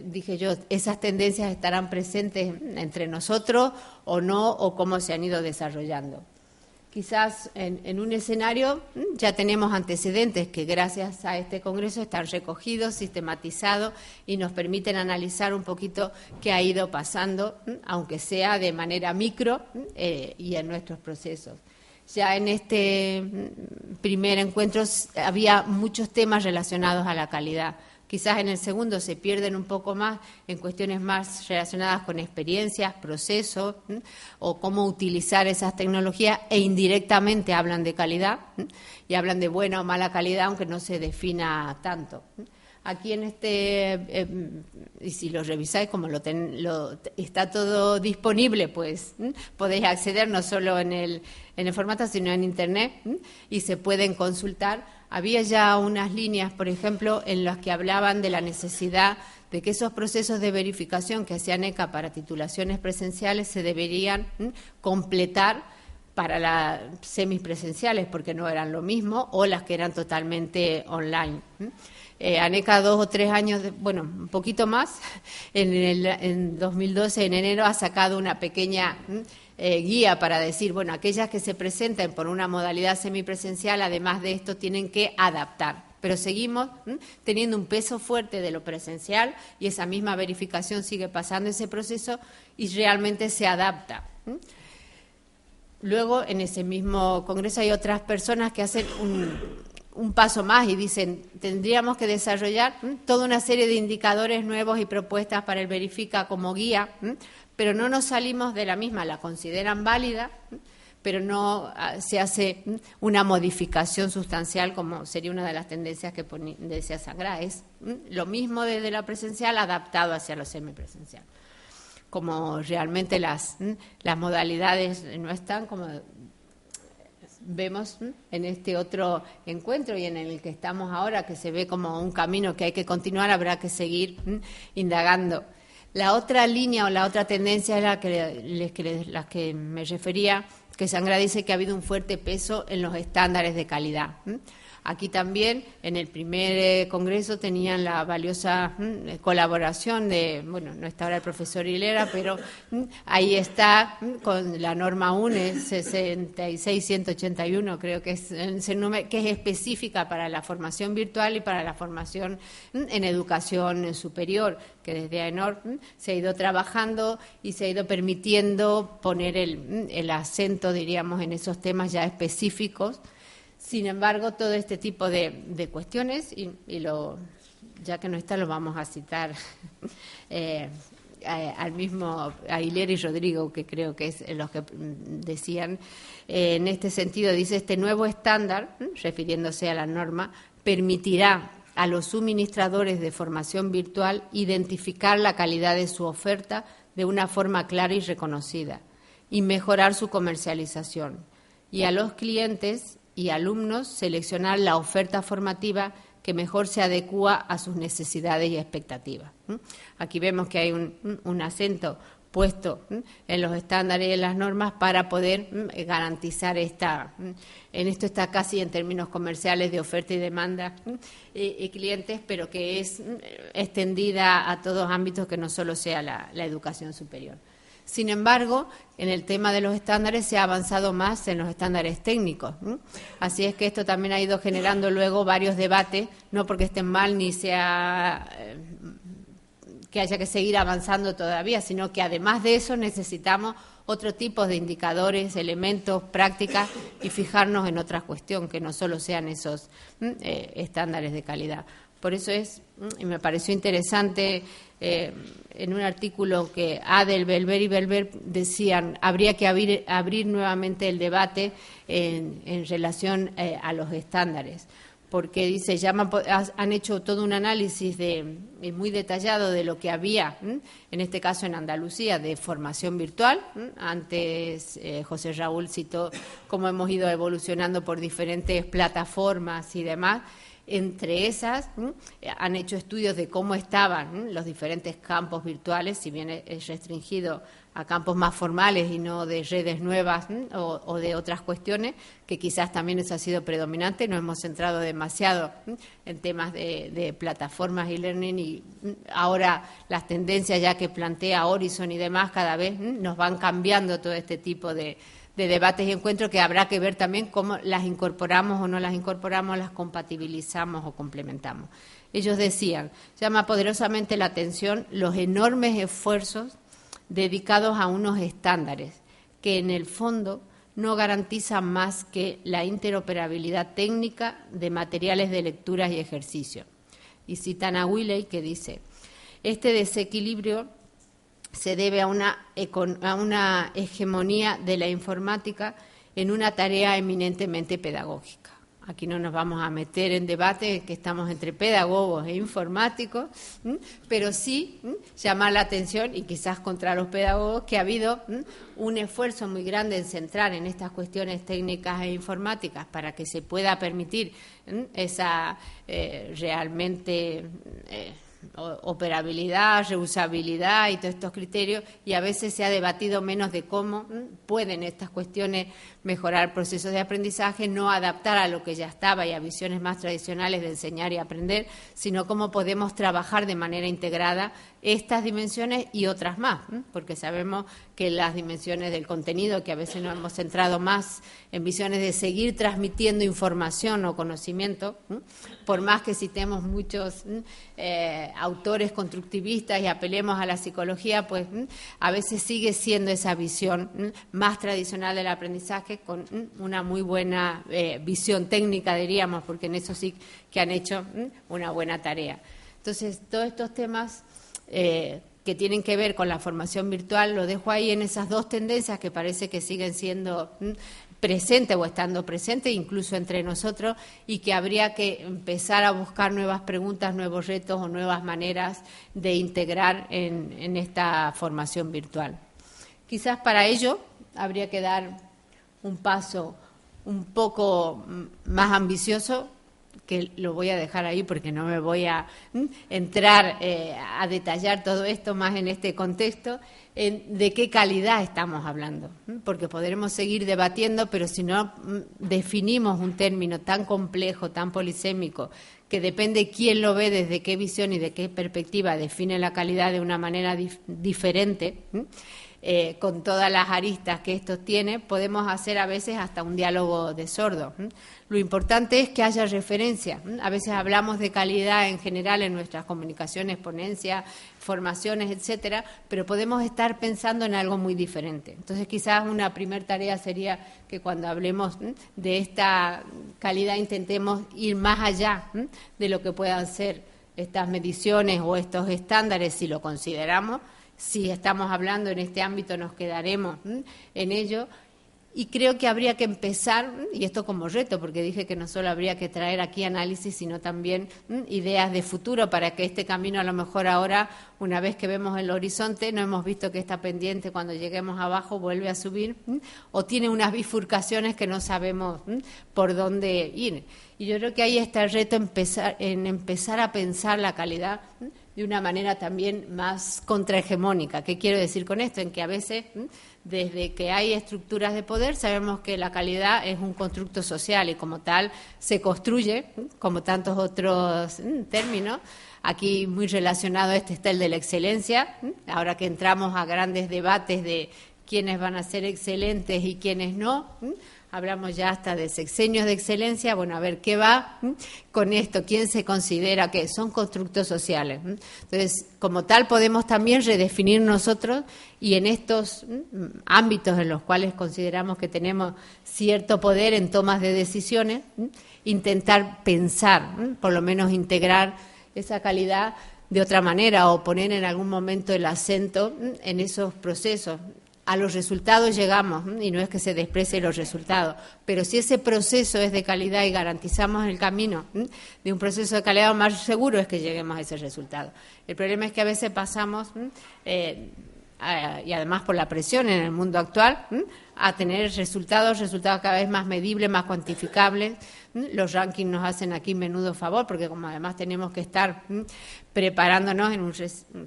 dije yo, esas tendencias estarán presentes entre nosotros o no, o cómo se han ido desarrollando. Quizás en un escenario ya tenemos antecedentes que gracias a este Congreso están recogidos, sistematizados y nos permiten analizar un poquito qué ha ido pasando, aunque sea de manera micro y en nuestros procesos. Ya en este primer encuentro había muchos temas relacionados a la calidad. Quizás en el segundo se pierden un poco más en cuestiones más relacionadas con experiencias, procesos, o cómo utilizar esas tecnologías, e indirectamente hablan de calidad y hablan de buena o mala calidad, aunque no se defina tanto. Aquí en y si lo revisáis, como está todo disponible, pues podéis acceder no solo en el formato, sino en Internet, y se pueden consultar. Había ya unas líneas, por ejemplo, en las que hablaban de la necesidad de que esos procesos de verificación que hacía ANECA para titulaciones presenciales se deberían completar para las semipresenciales, porque no eran lo mismo, o las que eran totalmente online. ANECA 2 o 3 años, un poquito más, en 2012, en enero, ha sacado una pequeña guía para decir, aquellas que se presenten por una modalidad semipresencial, además de esto, tienen que adaptar. Pero seguimos teniendo un peso fuerte de lo presencial y esa misma verificación sigue pasando ese proceso y realmente se adapta. Luego, en ese mismo congreso hay otras personas que hacen un paso más y dicen, tendríamos que desarrollar toda una serie de indicadores nuevos y propuestas para el Verifica como guía, pero no nos salimos de la misma, la consideran válida, pero no se hace una modificación sustancial como sería una de las tendencias que decía Sangra. Es lo mismo desde la presencial adaptado hacia lo semipresencial. Como realmente las modalidades no están, como vemos en este otro encuentro y en el que estamos ahora, que se ve como un camino que hay que continuar, habrá que seguir indagando. La otra línea o la otra tendencia es la que me refería, que Sangra dice que ha habido un fuerte peso en los estándares de calidad. Aquí también, en el primer congreso, tenían la valiosa colaboración de, no está ahora el profesor Hilera, pero ahí está con la norma UNE 66181, creo que es ese número, que es específica para la formación virtual y para la formación en educación superior, que desde AENOR se ha ido trabajando y se ha ido permitiendo poner el acento, diríamos, en esos temas ya específicos. Sin embargo, todo este tipo de cuestiones, ya que no está, lo vamos a citar al mismo a Hilera y Rodrigo, que creo que es los que decían, en este sentido, dice, este nuevo estándar, refiriéndose a la norma, permitirá a los suministradores de formación virtual identificar la calidad de su oferta de una forma clara y reconocida y mejorar su comercialización, y a los clientes y alumnos seleccionar la oferta formativa que mejor se adecúa a sus necesidades y expectativas. Aquí vemos que hay un acento puesto en los estándares y en las normas para poder garantizar en esto está casi en términos comerciales de oferta y demanda y clientes, pero que es extendida a todos ámbitos que no solo sea la educación superior. Sin embargo, en el tema de los estándares se ha avanzado más en los estándares técnicos. Así es que esto también ha ido generando luego varios debates, no porque estén mal ni sea que haya que seguir avanzando todavía, sino que además de eso necesitamos otro tipo de indicadores, elementos, prácticas y fijarnos en otra cuestión, que no solo sean esos estándares de calidad. Por eso y me pareció interesante, en un artículo que Adel, Belver y Belver decían, habría que abrir nuevamente el debate en relación a los estándares, porque dice, han hecho todo un análisis muy detallado de lo que había, en este caso en Andalucía, de formación virtual. Antes José Raúl citó cómo hemos ido evolucionando por diferentes plataformas y demás. Entre esas, han hecho estudios de cómo estaban los diferentes campos virtuales, si bien es restringido a campos más formales y no de redes nuevas o de otras cuestiones, que quizás también eso ha sido predominante. Nos hemos centrado demasiado en temas de plataformas y learning, y ahora las tendencias ya que plantea Horizon y demás cada vez nos van cambiando todo este tipo de debates y encuentros, que habrá que ver también cómo las incorporamos o no las incorporamos, las compatibilizamos o complementamos. Ellos decían, llama poderosamente la atención los enormes esfuerzos dedicados a unos estándares que en el fondo no garantizan más que la interoperabilidad técnica de materiales de lecturas y ejercicio. Y citan a Willey, que dice, este desequilibrio se debe a una hegemonía de la informática en una tarea eminentemente pedagógica. aquí no nos vamos a meter en debate que estamos entre pedagogos e informáticos, pero sí llamar la atención, y quizás contra los pedagogos, que ha habido un esfuerzo muy grande en centrar en estas cuestiones técnicas e informáticas para que se pueda permitir esa realmente operabilidad, reusabilidad y todos estos criterios, y a veces se ha debatido menos de cómo pueden estas cuestiones mejorar procesos de aprendizaje, no adaptar a lo que ya estaba y a visiones más tradicionales de enseñar y aprender, sino cómo podemos trabajar de manera integrada estas dimensiones y otras más, porque sabemos que las dimensiones del contenido, que a veces nos hemos centrado más en visiones de seguir transmitiendo información o conocimiento, por más que citemos muchos autores constructivistas y apelemos a la psicología, pues a veces sigue siendo esa visión más tradicional del aprendizaje, con una muy buena visión técnica, diríamos, porque en eso sí que han hecho una buena tarea. Entonces, todos estos temas que tienen que ver con la formación virtual, lo dejo ahí en esas dos tendencias que parece que siguen siendo presentes o estando presentes, incluso entre nosotros, y que habría que empezar a buscar nuevas preguntas, nuevos retos o nuevas maneras de integrar en esta formación virtual. Quizás para ello habría que dar un paso un poco más ambicioso, que lo voy a dejar ahí porque no me voy a entrar a detallar todo esto más en este contexto, de qué calidad estamos hablando, porque podremos seguir debatiendo, pero si no definimos un término tan complejo, tan polisémico, que depende quién lo ve, desde qué visión y de qué perspectiva define la calidad de una manera diferente, con todas las aristas que esto tiene, podemos hacer a veces hasta un diálogo de sordos. Lo importante es que haya referencia. A veces hablamos de calidad en general en nuestras comunicaciones, ponencias, formaciones, etcétera, pero podemos estar pensando en algo muy diferente. Entonces, quizás una primera tarea sería que cuando hablemos de esta calidad intentemos ir más allá de lo que puedan ser estas mediciones o estos estándares, si lo consideramos. Si estamos hablando en este ámbito, nos quedaremos en ello. Y creo que habría que empezar, y esto como reto, porque dije que no solo habría que traer aquí análisis, sino también ideas de futuro para que este camino, a lo mejor ahora, una vez que vemos el horizonte, no hemos visto que está pendiente, cuando lleguemos abajo vuelve a subir, o tiene unas bifurcaciones que no sabemos por dónde ir. Y yo creo que ahí está el reto, empezar a pensar la calidad de una manera también más contrahegemónica. ¿Qué quiero decir con esto? En que a veces, desde que hay estructuras de poder, sabemos que la calidad es un constructo social y como tal se construye, como tantos otros términos. Aquí muy relacionado está el de la excelencia. Ahora que entramos a grandes debates de quiénes van a ser excelentes y quiénes no, hablamos ya hasta de sexenios de excelencia. Bueno, a ver qué va con esto, quién se considera que son constructos sociales. Entonces, como tal, podemos también redefinir nosotros, y en estos ámbitos en los cuales consideramos que tenemos cierto poder en tomas de decisiones, intentar pensar, por lo menos integrar esa calidad de otra manera, o poner en algún momento el acento en esos procesos. A los resultados llegamos, y no es que se desprecie los resultados, pero si ese proceso es de calidad y garantizamos el camino de un proceso de calidad, más seguro es que lleguemos a ese resultado. El problema es que a veces pasamos, y además por la presión en el mundo actual, a tener resultados cada vez más medibles, más cuantificables. Los rankings nos hacen aquí menudo favor, porque como además tenemos que estar preparándonos en un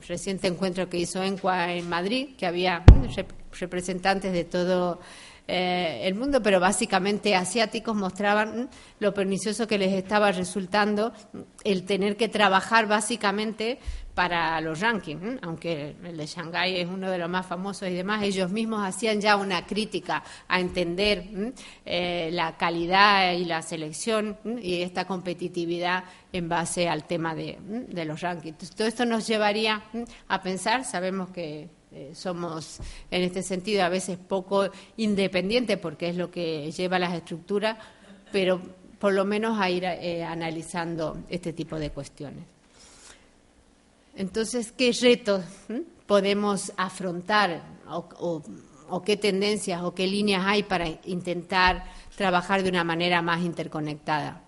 reciente encuentro que hizo ENCUA en Madrid, que había representantes de todo el mundo, pero básicamente asiáticos, mostraban lo pernicioso que les estaba resultando el tener que trabajar básicamente para los rankings, aunque el de Shanghái es uno de los más famosos y demás. Ellos mismos hacían ya una crítica a entender la calidad y la selección y esta competitividad en base al tema de los rankings. Entonces, todo esto nos llevaría a pensar, sabemos que somos en este sentido a veces poco independientes, porque es lo que lleva las estructuras, pero por lo menos a ir analizando este tipo de cuestiones. Entonces, ¿qué retos podemos afrontar o o qué tendencias o qué líneas hay para intentar trabajar de una manera más interconectada.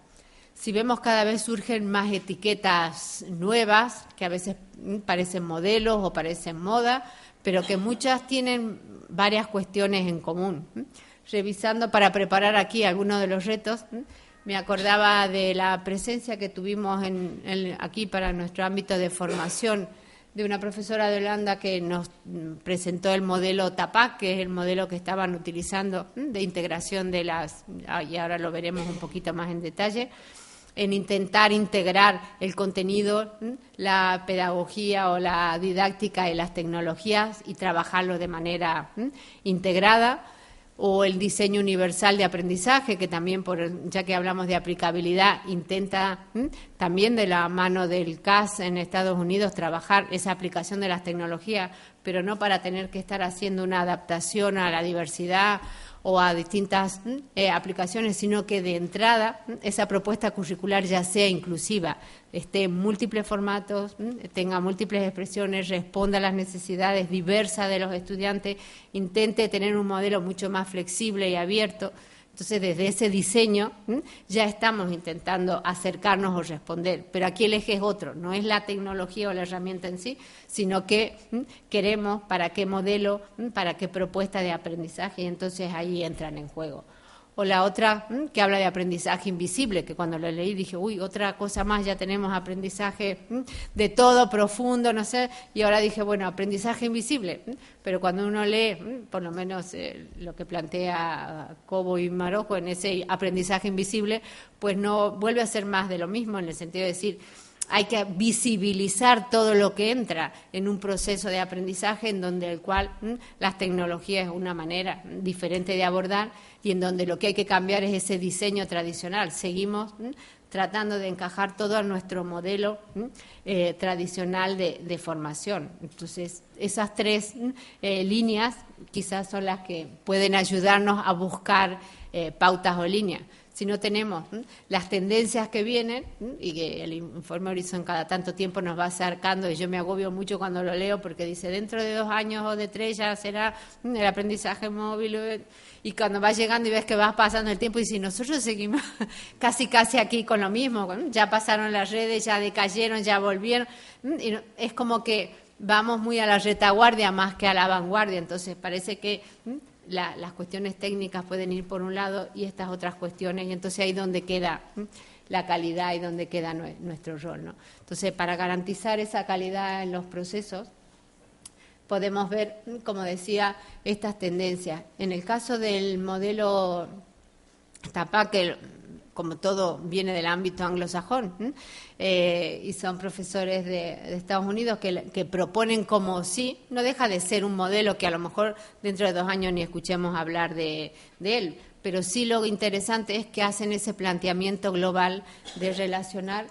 Si vemos cada vez surgen más etiquetas nuevas, que a veces parecen modelos o parecen moda, pero que muchas tienen varias cuestiones en común. Revisando para preparar aquí algunos de los retos, me acordaba de la presencia que tuvimos aquí para nuestro ámbito de formación de una profesora de Holanda que nos presentó el modelo TAPAC, que es el modelo que estaban utilizando de integración de y ahora lo veremos un poquito más en detalle, en intentar integrar el contenido, la pedagogía o la didáctica y las tecnologías y trabajarlo de manera integrada, o el diseño universal de aprendizaje, que también, ya que hablamos de aplicabilidad, intenta también de la mano del CAS en Estados Unidos trabajar esa aplicación de las tecnologías, pero no para tener que estar haciendo una adaptación a la diversidad o a distintas aplicaciones, sino que de entrada esa propuesta curricular ya sea inclusiva, esté en múltiples formatos, tenga múltiples expresiones, responda a las necesidades diversas de los estudiantes, intente tener un modelo mucho más flexible y abierto. Entonces, desde ese diseño ya estamos intentando acercarnos o responder, pero aquí el eje es otro, no es la tecnología o la herramienta en sí, sino que queremos para qué modelo, para qué propuesta de aprendizaje, y entonces ahí entran en juego. O la otra que habla de aprendizaje invisible, que cuando lo leí dije, uy, otra cosa más, ya tenemos aprendizaje de todo, profundo, no sé, y ahora dije, bueno, aprendizaje invisible, pero cuando uno lee, por lo menos lo que plantea Cobo y Marojo en ese aprendizaje invisible, pues no vuelve a ser más de lo mismo, en el sentido de decir, hay que visibilizar todo lo que entra en un proceso de aprendizaje en donde el cual las tecnologías es una manera diferente de abordar y en donde lo que hay que cambiar es ese diseño tradicional. Seguimos tratando de encajar todo a nuestro modelo tradicional de formación. Entonces, esas tres líneas quizás son las que pueden ayudarnos a buscar pautas o líneas. Si no tenemos las tendencias que vienen, y que el informe Horizon cada tanto tiempo nos va acercando, y yo me agobio mucho cuando lo leo porque dice dentro de 2 años o de 3 ya será el aprendizaje móvil, y cuando vas llegando y ves que vas pasando el tiempo y si nosotros seguimos casi aquí con lo mismo, ya pasaron las redes, ya decayeron, ya volvieron, y es como que vamos muy a la retaguardia más que a la vanguardia, entonces parece que las cuestiones técnicas pueden ir por un lado y estas otras cuestiones, y entonces ahí es donde queda la calidad y donde queda nuestro rol, ¿no? Entonces, para garantizar esa calidad en los procesos, podemos ver, como decía, estas tendencias. En el caso del modelo TAPAC, que como todo viene del ámbito anglosajón, y son profesores de Estados Unidos que proponen como sí, no deja de ser un modelo que a lo mejor dentro de 2 años ni escuchemos hablar de él, pero sí lo interesante es que hacen ese planteamiento global de relacionar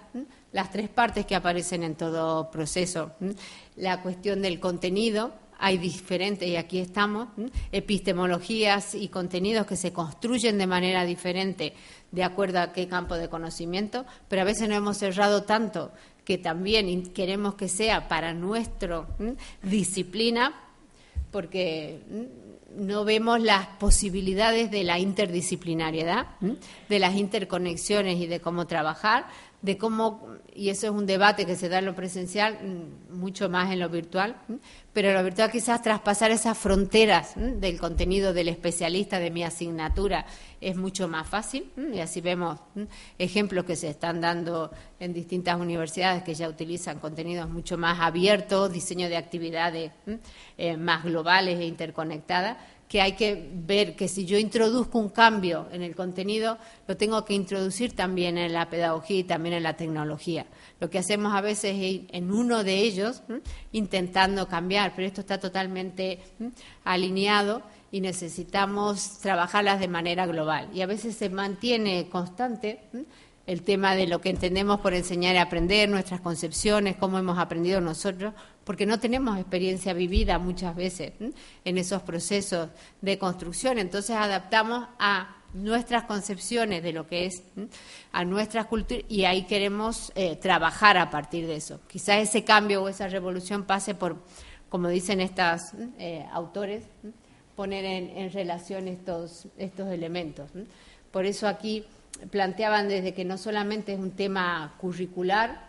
las 3 partes que aparecen en todo proceso. La cuestión del contenido, hay diferentes, y aquí estamos, epistemologías y contenidos que se construyen de manera diferente de acuerdo a qué campo de conocimiento, pero a veces nos hemos cerrado tanto que también queremos que sea para nuestra disciplina, porque no vemos las posibilidades de la interdisciplinariedad, de las interconexiones y de cómo trabajar, de cómo, y eso es un debate que se da en lo presencial, mucho más en lo virtual, pero en lo virtual quizás traspasar esas fronteras del contenido del especialista de mi asignatura es mucho más fácil, y así vemos ejemplos que se están dando en distintas universidades que ya utilizan contenidos mucho más abiertos, diseño de actividades más globales e interconectadas, que hay que ver que si yo introduzco un cambio en el contenido, lo tengo que introducir también en la pedagogía y también en la tecnología. Lo que hacemos a veces es ir en uno de ellos intentando cambiar, pero esto está totalmente alineado y necesitamos trabajarlas de manera global. Y a veces se mantiene constante el tema de lo que entendemos por enseñar y aprender, nuestras concepciones, cómo hemos aprendido nosotros, porque no tenemos experiencia vivida muchas veces en esos procesos de construcción. Entonces adaptamos a nuestras concepciones de lo que es a nuestras culturas y ahí queremos trabajar a partir de eso. Quizás ese cambio o esa revolución pase por, como dicen estos autores, poner en relación estos elementos. Por eso aquí planteaban desde que no solamente es un tema curricular,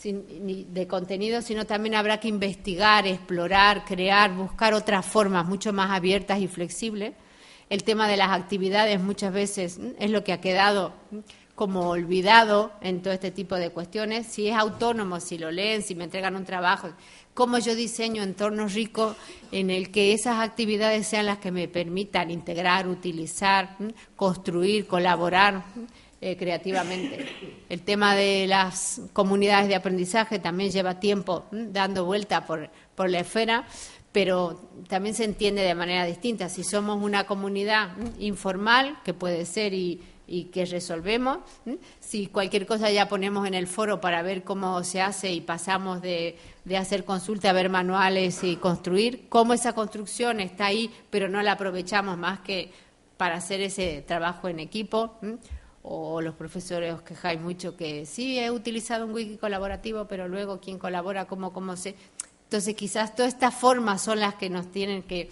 ni de contenido, sino también habrá que investigar, explorar, crear, buscar otras formas mucho más abiertas y flexibles. El tema de las actividades muchas veces es lo que ha quedado como olvidado en todo este tipo de cuestiones. Si es autónomo, si lo leen, si me entregan un trabajo, cómo yo diseño entornos ricos en el que esas actividades sean las que me permitan integrar, utilizar, construir, colaborar creativamente. El tema de las comunidades de aprendizaje también lleva tiempo dando vuelta por la esfera, pero también se entiende de manera distinta. Si somos una comunidad informal, que puede ser y que resolvemos, si cualquier cosa ya ponemos en el foro para ver cómo se hace y pasamos de hacer consulta a ver manuales y construir, cómo esa construcción está ahí, pero no la aprovechamos más que para hacer ese trabajo en equipo. O los profesores os quejáis mucho que sí, he utilizado un wiki colaborativo, pero luego quién colabora, cómo se... Entonces, quizás todas estas formas son las que nos tienen que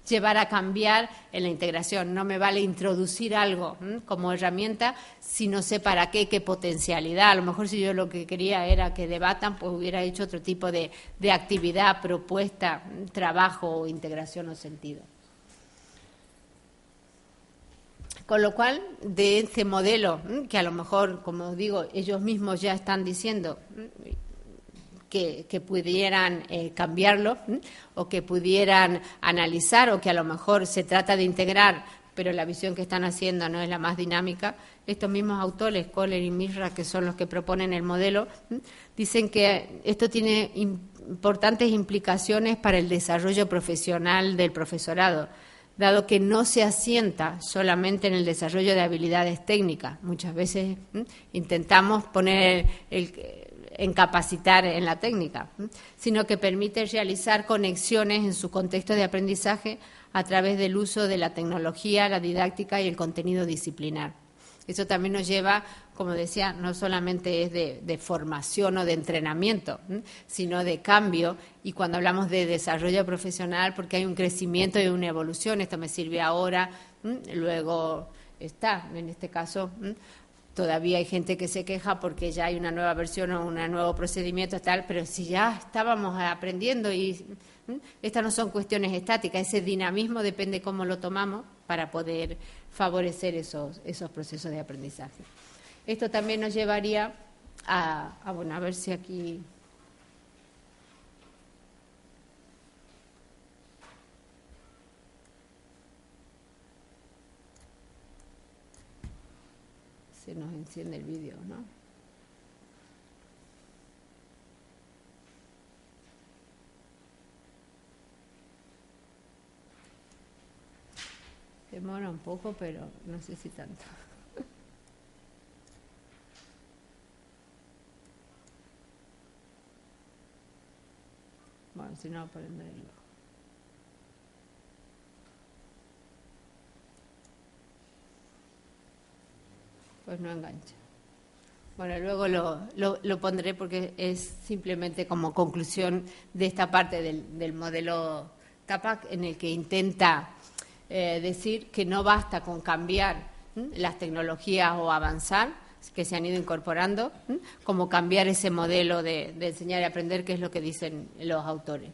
llevar a cambiar en la integración. No me vale introducir algo como herramienta si no sé para qué potencialidad. A lo mejor si yo lo que quería era que debatan, pues hubiera hecho otro tipo de actividad, propuesta, trabajo, integración o sentido. Con lo cual, de este modelo, que a lo mejor, como digo, ellos mismos ya están diciendo que pudieran cambiarlo o que pudieran analizar o que a lo mejor se trata de integrar, pero la visión que están haciendo no es la más dinámica. Estos mismos autores, Kohler y Misra, que son los que proponen el modelo, dicen que esto tiene importantes implicaciones para el desarrollo profesional del profesorado, dado que no se asienta solamente en el desarrollo de habilidades técnicas. Muchas veces intentamos poner en capacitar en la técnica, sino que permite realizar conexiones en su contexto de aprendizaje a través del uso de la tecnología, la didáctica y el contenido disciplinar. Eso también nos lleva, como decía, no solamente es de formación o de entrenamiento, sino de cambio. Y cuando hablamos de desarrollo profesional, porque hay un crecimiento y una evolución, esto me sirve ahora, luego está, en este caso, todavía hay gente que se queja porque ya hay una nueva versión o un nuevo procedimiento tal, pero si ya estábamos aprendiendo y estas no son cuestiones estáticas, ese dinamismo depende cómo lo tomamos para poder favorecer esos procesos de aprendizaje. Esto también nos llevaría a ver si aquí... Se nos enciende el vídeo, ¿no? Demora un poco, pero no sé si tanto. Bueno, si no, prenderlo. Pues no engancha. Bueno, luego lo pondré porque es simplemente como conclusión de esta parte del modelo TAPAC, en el que intenta decir que no basta con cambiar las tecnologías o avanzar, que se han ido incorporando, como cambiar ese modelo de enseñar y aprender, que es lo que dicen los autores.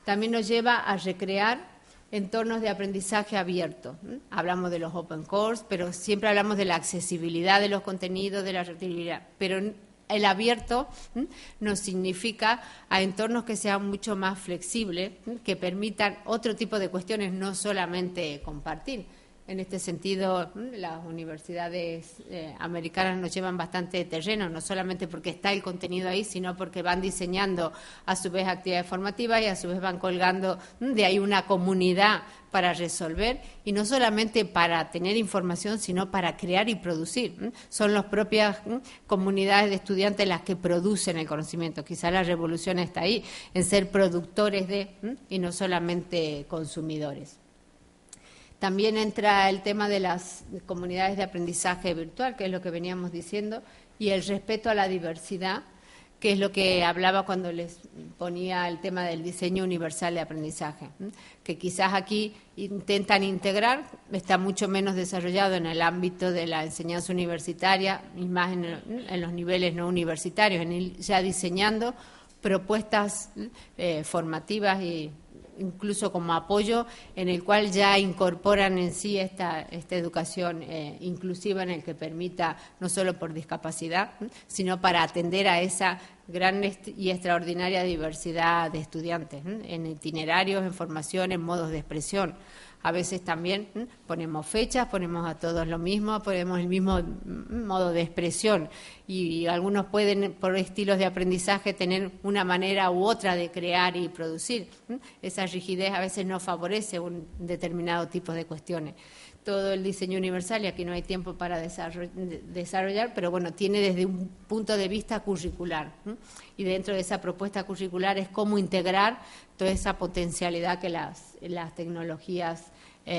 También nos lleva a recrear entornos de aprendizaje abierto. Hablamos de los open course, pero siempre hablamos de la accesibilidad de los contenidos, de la reutilibilidad. Pero el abierto nos significa a entornos que sean mucho más flexibles, que permitan otro tipo de cuestiones, no solamente compartir. En este sentido, las universidades americanas nos llevan bastante terreno, no solamente porque está el contenido ahí, sino porque van diseñando a su vez actividades formativas y a su vez van colgando de ahí una comunidad para resolver, y no solamente para tener información, sino para crear y producir. Son las propias comunidades de estudiantes las que producen el conocimiento. Quizá la revolución está ahí, en ser productores y no solamente consumidores. También entra el tema de las comunidades de aprendizaje virtual, que es lo que veníamos diciendo, y el respeto a la diversidad, que es lo que hablaba cuando les ponía el tema del diseño universal de aprendizaje, que quizás aquí intentan integrar, está mucho menos desarrollado en el ámbito de la enseñanza universitaria y más en los niveles no universitarios, en ir ya diseñando propuestas formativas e incluso como apoyo en el cual ya incorporan en sí esta educación inclusiva en el que permita, no solo por discapacidad, sino para atender a esa gran y extraordinaria diversidad de estudiantes, en itinerarios, en formación, en modos de expresión. A veces también ponemos fechas, ponemos a todos lo mismo, ponemos el mismo modo de expresión y algunos pueden, por estilos de aprendizaje, tener una manera u otra de crear y producir. Esa rigidez a veces no favorece un determinado tipo de cuestiones. Todo el diseño universal, y aquí no hay tiempo para desarrollar, pero bueno, tiene desde un punto de vista curricular. Y dentro de esa propuesta curricular es cómo integrar toda esa potencialidad que las tecnologías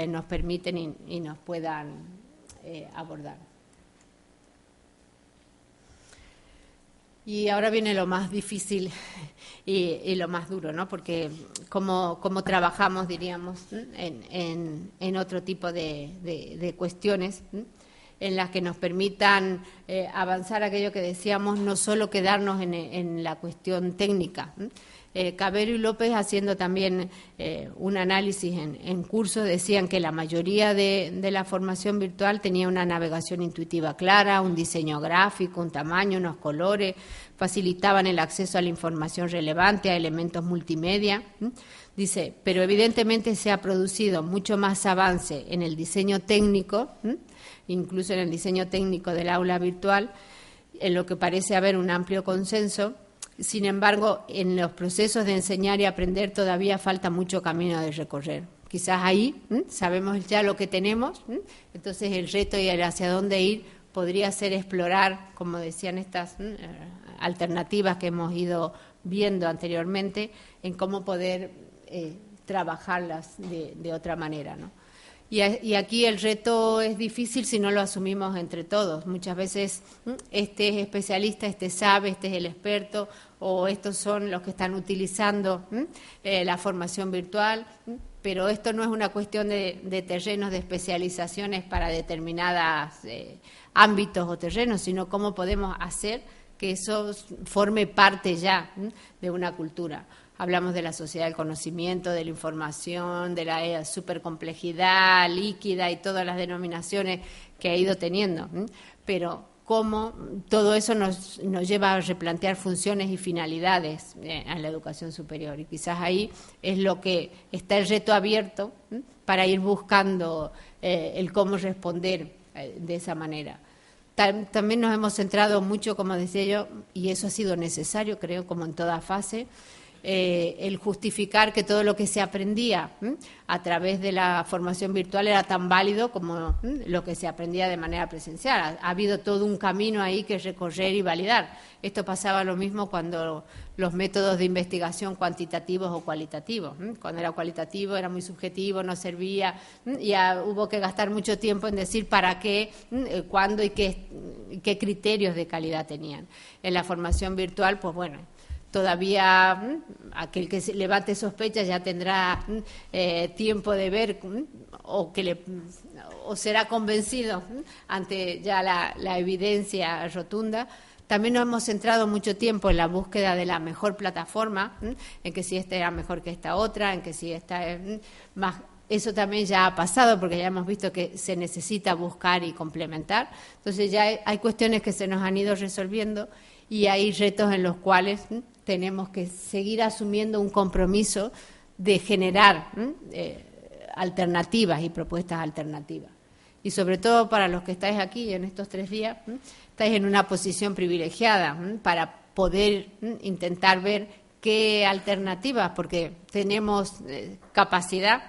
nos permiten y nos puedan abordar. Y ahora viene lo más difícil y lo más duro, ¿no? Porque cómo trabajamos, diríamos, en otro tipo de cuestiones en las que nos permitan avanzar aquello que decíamos, no solo quedarnos en la cuestión técnica. Cabero y López, haciendo también un análisis en curso, decían que la mayoría de la formación virtual tenía una navegación intuitiva clara, un diseño gráfico, un tamaño, unos colores, facilitaban el acceso a la información relevante, a elementos multimedia. Dice, pero evidentemente se ha producido mucho más avance en el diseño técnico, incluso en el diseño técnico del aula virtual, en lo que parece haber un amplio consenso. Sin embargo, en los procesos de enseñar y aprender todavía falta mucho camino de recorrer. Quizás ahí sabemos ya lo que tenemos, entonces el reto y el hacia dónde ir podría ser explorar, como decían estas alternativas que hemos ido viendo anteriormente, en cómo poder trabajarlas de otra manera, ¿no? Y aquí el reto es difícil si no lo asumimos entre todos. Muchas veces este es especialista, este sabe, este es el experto, o estos son los que están utilizando la formación virtual, pero esto no es una cuestión de terrenos, de especializaciones para determinados ámbitos o terrenos, sino cómo podemos hacer que eso forme parte ya de una cultura. Hablamos de la sociedad del conocimiento, de la información, de la supercomplejidad líquida y todas las denominaciones que ha ido teniendo. Pero cómo todo eso nos lleva a replantear funciones y finalidades en la educación superior. Y quizás ahí es lo que está el reto abierto para ir buscando el cómo responder de esa manera. También nos hemos centrado mucho, como decía yo, y eso ha sido necesario, creo, como en toda fase, el justificar que todo lo que se aprendía a través de la formación virtual era tan válido como lo que se aprendía de manera presencial. Ha habido todo un camino ahí que recorrer y validar. Esto pasaba lo mismo cuando los métodos de investigación cuantitativos o cualitativos. Cuando era cualitativo era muy subjetivo, no servía, ya hubo que gastar mucho tiempo en decir para qué, cuándo y qué criterios de calidad tenían. En la formación virtual, pues bueno, todavía aquel que levante sospechas ya tendrá tiempo de ver o será convencido ante ya la evidencia rotunda. También nos hemos centrado mucho tiempo en la búsqueda de la mejor plataforma, en que si esta era mejor que esta otra, en que si esta es más. Eso también ya ha pasado porque ya hemos visto que se necesita buscar y complementar. Entonces ya hay cuestiones que se nos han ido resolviendo y hay retos en los cuales tenemos que seguir asumiendo un compromiso de generar alternativas y propuestas alternativas. Y sobre todo para los que estáis aquí en estos 3 días, estáis en una posición privilegiada para poder intentar ver qué alternativas, porque tenemos capacidad,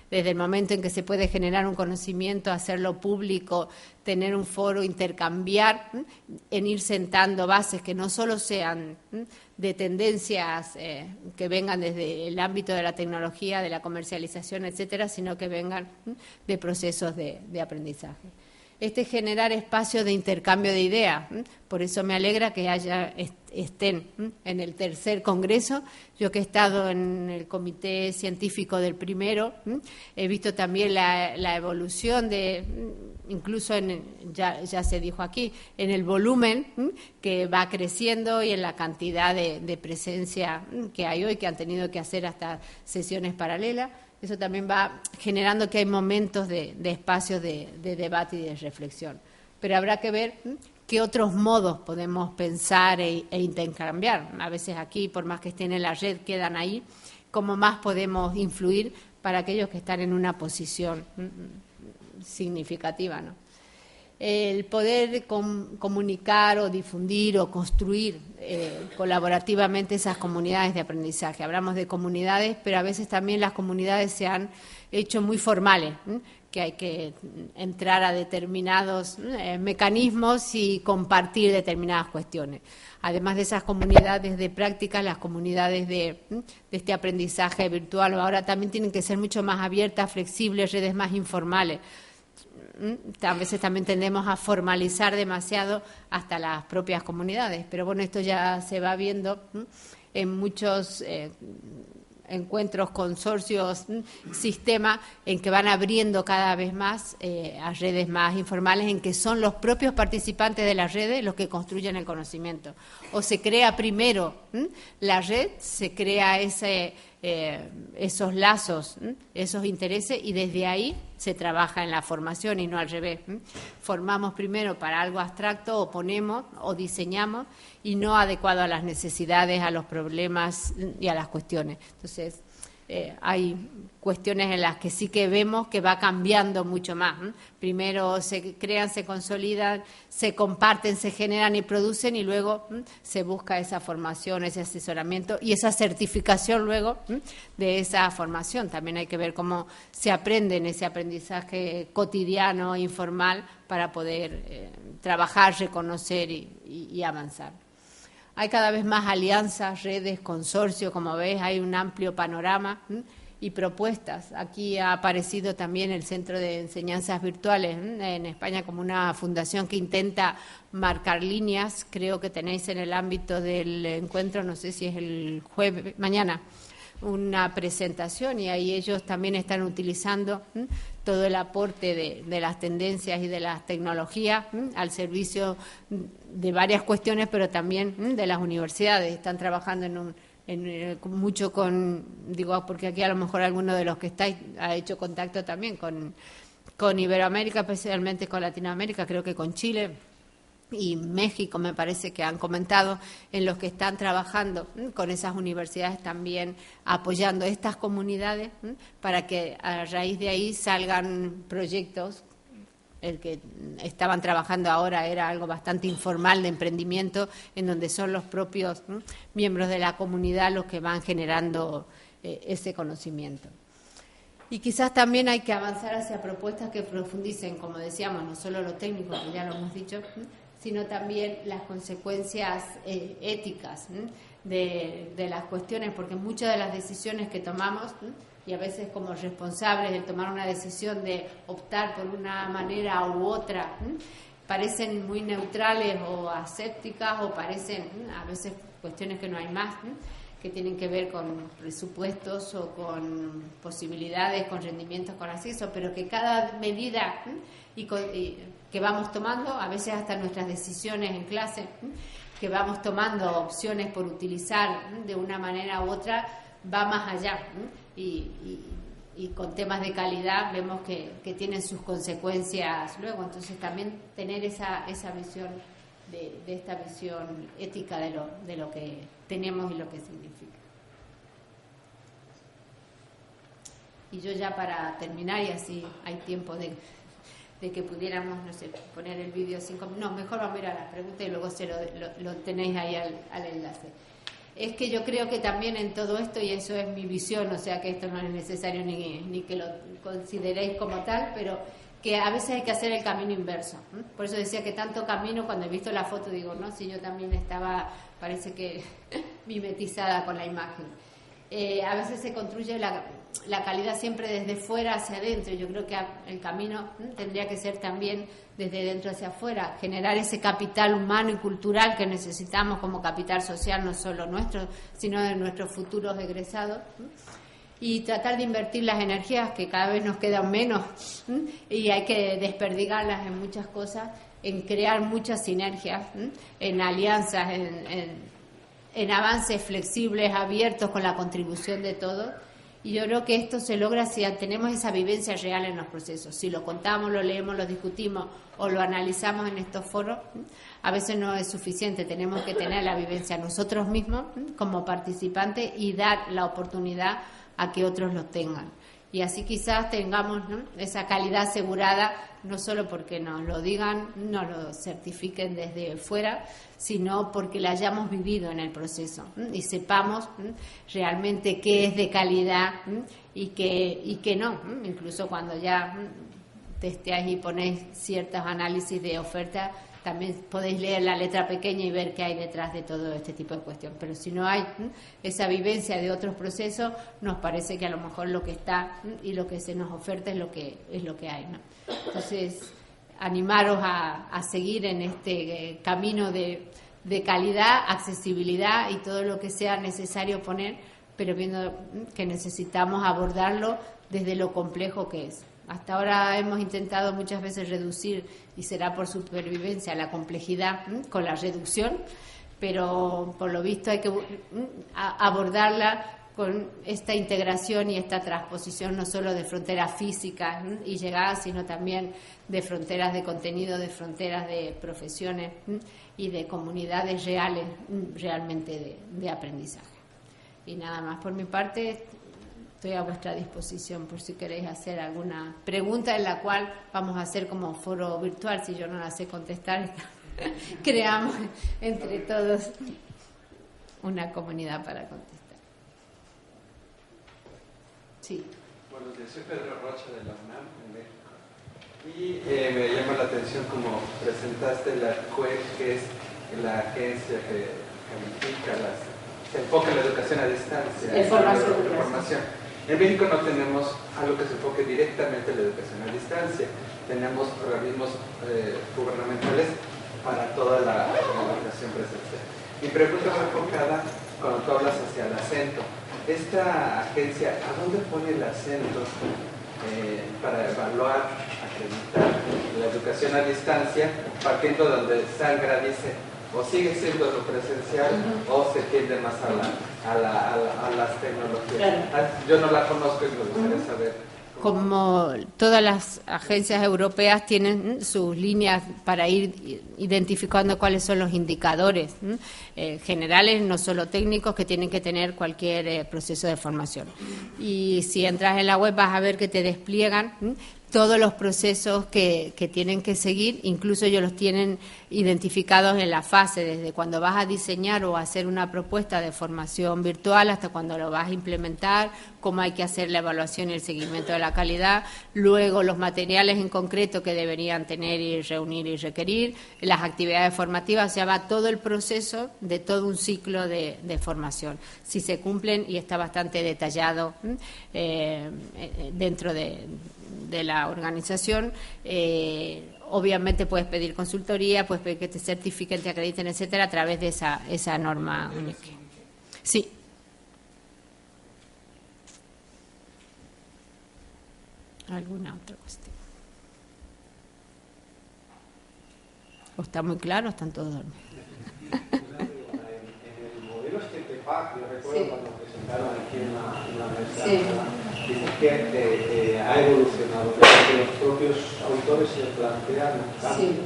desde el momento en que se puede generar un conocimiento, hacerlo público, tener un foro, intercambiar, en ir sentando bases que no solo sean de tendencias que vengan desde el ámbito de la tecnología, de la comercialización, etcétera, sino que vengan de procesos de aprendizaje. generar espacios de intercambio de ideas. Por eso me alegra que estén en el tercer congreso. Yo que he estado en el comité científico del primero, he visto también la evolución incluso ya se dijo aquí, en el volumen que va creciendo y en la cantidad de presencia que hay hoy, que han tenido que hacer hasta sesiones paralelas. Eso también va generando que hay momentos de espacios de debate y de reflexión. Pero habrá que ver qué otros modos podemos pensar e intercambiar. A veces aquí, por más que estén en la red, quedan ahí. ¿Cómo más podemos influir para aquellos que están en una posición significativa, ¿no? El poder comunicar o difundir o construir colaborativamente esas comunidades de aprendizaje. Hablamos de comunidades, pero a veces también las comunidades se han hecho muy formales, que hay que entrar a determinados mecanismos y compartir determinadas cuestiones. Además de esas comunidades de práctica, las comunidades de este aprendizaje virtual ahora también tienen que ser mucho más abiertas, flexibles, redes más informales. A veces también tendemos a formalizar demasiado hasta las propias comunidades, pero bueno, esto ya se va viendo en muchos encuentros, consorcios, sistemas en que van abriendo cada vez más a redes más informales, en que son los propios participantes de las redes los que construyen el conocimiento. O se crea primero la red, se crea esos lazos, esos intereses, y desde ahí se trabaja en la formación y no al revés. Formamos primero para algo abstracto, o ponemos o diseñamos, y no adecuado a las necesidades, a los problemas y a las cuestiones. Entonces, hay cuestiones en las que sí que vemos que va cambiando mucho más. Primero se crean, se consolidan, se comparten, se generan y producen, y luego se busca esa formación, ese asesoramiento y esa certificación luego de esa formación. También hay que ver cómo se aprende en ese aprendizaje cotidiano, informal, para poder trabajar, reconocer y avanzar. Hay cada vez más alianzas, redes, consorcios, como ves, hay un amplio panorama y propuestas. Aquí ha aparecido también el Centro de Enseñanzas Virtuales en España como una fundación que intenta marcar líneas. Creo que tenéis en el ámbito del encuentro, no sé si es el jueves, mañana, una presentación, y ahí ellos también están utilizando todo el aporte de las tendencias y de las tecnologías al servicio de varias cuestiones, pero también de las universidades. Están trabajando mucho digo, porque aquí a lo mejor alguno de los que estáis ha hecho contacto también con Iberoamérica, especialmente con Latinoamérica, creo que con Chile y México, me parece que han comentado, en los que están trabajando con esas universidades también, apoyando estas comunidades para que a raíz de ahí salgan proyectos. El que estaban trabajando ahora era algo bastante informal de emprendimiento, en donde son los propios miembros de la comunidad los que van generando ese conocimiento. Y quizás también hay que avanzar hacia propuestas que profundicen, como decíamos, no solo lo técnico, que ya lo hemos dicho, sino también las consecuencias éticas de las cuestiones, porque muchas de las decisiones que tomamos, y a veces como responsables de tomar una decisión de optar por una manera u otra, parecen muy neutrales o asépticas, o parecen a veces cuestiones que no hay más, que tienen que ver con presupuestos o con posibilidades, con rendimientos, con acceso, pero que cada medida que vamos tomando, a veces hasta nuestras decisiones en clase, que vamos tomando opciones por utilizar de una manera u otra, va más allá, y con temas de calidad vemos que tienen sus consecuencias luego. Entonces también tener esa visión de esta visión ética de lo que tenemos y lo que significa. Y yo ya para terminar, y así hay tiempo de que pudiéramos, no sé, poner el vídeo 5 minutos. No, mejor vamos a ir a las preguntas y luego lo tenéis ahí al enlace. Es que yo creo que también en todo esto, y eso es mi visión, o sea que esto no es necesario ni que lo consideréis como tal, pero que a veces hay que hacer el camino inverso. Por eso decía que tanto camino, cuando he visto la foto digo, no, si yo también estaba, parece que mimetizada con la imagen. A veces se construye la calidad siempre desde fuera hacia adentro. Yo creo que el camino tendría que ser también desde dentro hacia afuera, generar ese capital humano y cultural que necesitamos como capital social, no solo nuestro, sino de nuestros futuros egresados, y tratar de invertir las energías que cada vez nos quedan menos y hay que desperdigarlas en muchas cosas, en crear muchas sinergias, en alianzas, en avances flexibles, abiertos con la contribución de todos. Y yo creo que esto se logra si tenemos esa vivencia real en los procesos. Si lo contamos, lo leemos, lo discutimos o lo analizamos en estos foros, a veces no es suficiente. Tenemos que tener la vivencia nosotros mismos como participantes y dar la oportunidad a que otros lo tengan. Y así quizás tengamos, ¿no?, esa calidad asegurada, no solo porque nos lo digan, nos lo certifiquen desde fuera, sino porque la hayamos vivido en el proceso y sepamos realmente qué es de calidad y qué no. Incluso cuando ya testeáis y ponéis ciertos análisis de oferta, también podéis leer la letra pequeña y ver qué hay detrás de todo este tipo de cuestión. Pero si no hay esa vivencia de otros procesos, nos parece que a lo mejor lo que está y lo que se nos oferta es lo que hay, ¿no? Entonces, animaros a seguir en este camino de calidad, accesibilidad y todo lo que sea necesario poner, pero viendo que necesitamos abordarlo desde lo complejo que es. Hasta ahora hemos intentado muchas veces reducir, y será por supervivencia, la complejidad con la reducción, pero por lo visto hay que abordarla con esta integración y esta transposición no solo de fronteras físicas y llegadas, sino también de fronteras de contenido, de fronteras de profesiones y de comunidades reales, realmente de aprendizaje. Y nada más por mi parte. Estoy a vuestra disposición por si queréis hacer alguna pregunta, en la cual vamos a hacer como foro virtual. Si yo no la sé contestar, creamos entre todos una comunidad para contestar. Sí. Buenos días, soy Pedro Rocha de la UNAM, en México. Y me llama la atención como presentaste la CUEC, que es la agencia que califica se enfoca en la educación a distancia. En formación. En México no tenemos algo que se enfoque directamente en la educación a distancia. Tenemos organismos gubernamentales para toda la educación presencial. Mi pregunta va enfocada cuando tú hablas hacia el acento. Esta agencia, ¿a dónde pone el acento para evaluar, acreditar la educación a distancia, partiendo donde Sangra dice o sigue siendo lo presencial o se tiende más a las tecnologías? Claro. Yo no la conozco y me gustaría saber. Como todas las agencias europeas tienen sus líneas para ir identificando cuáles son los indicadores generales, no solo técnicos, que tienen que tener cualquier proceso de formación. Y si entras en la web vas a ver que te despliegan todos los procesos que tienen que seguir, incluso ellos los tienen identificados en la fase, desde cuando vas a diseñar o a hacer una propuesta de formación virtual hasta cuando lo vas a implementar, cómo hay que hacer la evaluación y el seguimiento de la calidad, luego los materiales en concreto que deberían tener y reunir y requerir, las actividades formativas, o sea, va todo el proceso de todo un ciclo de formación. Si se cumplen, y está bastante detallado dentro de la organización, obviamente puedes pedir consultoría, puedes pedir que te certifiquen, te acrediten, etcétera, a través de esa norma única. Sí. ¿Alguna otra cuestión? ¿O está muy claro o están todos dormidos? En el modelo STEPAC, yo recuerdo cuando presentaron aquí en la universidad, dicen que ha evolucionado, que los propios autores se plantean cambios. Sí.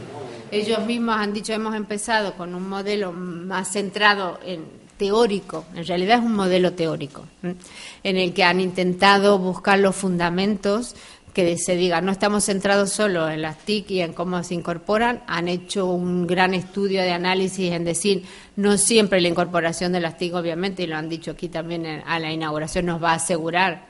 Ellos mismos han dicho, hemos empezado con un modelo más centrado en teórico, en realidad es un modelo teórico, en el que han intentado buscar los fundamentos, que se diga, no estamos centrados solo en las TIC y en cómo se incorporan, han hecho un gran estudio de análisis en decir, no siempre la incorporación de las TIC, obviamente, y lo han dicho aquí también a la inauguración, nos va a asegurar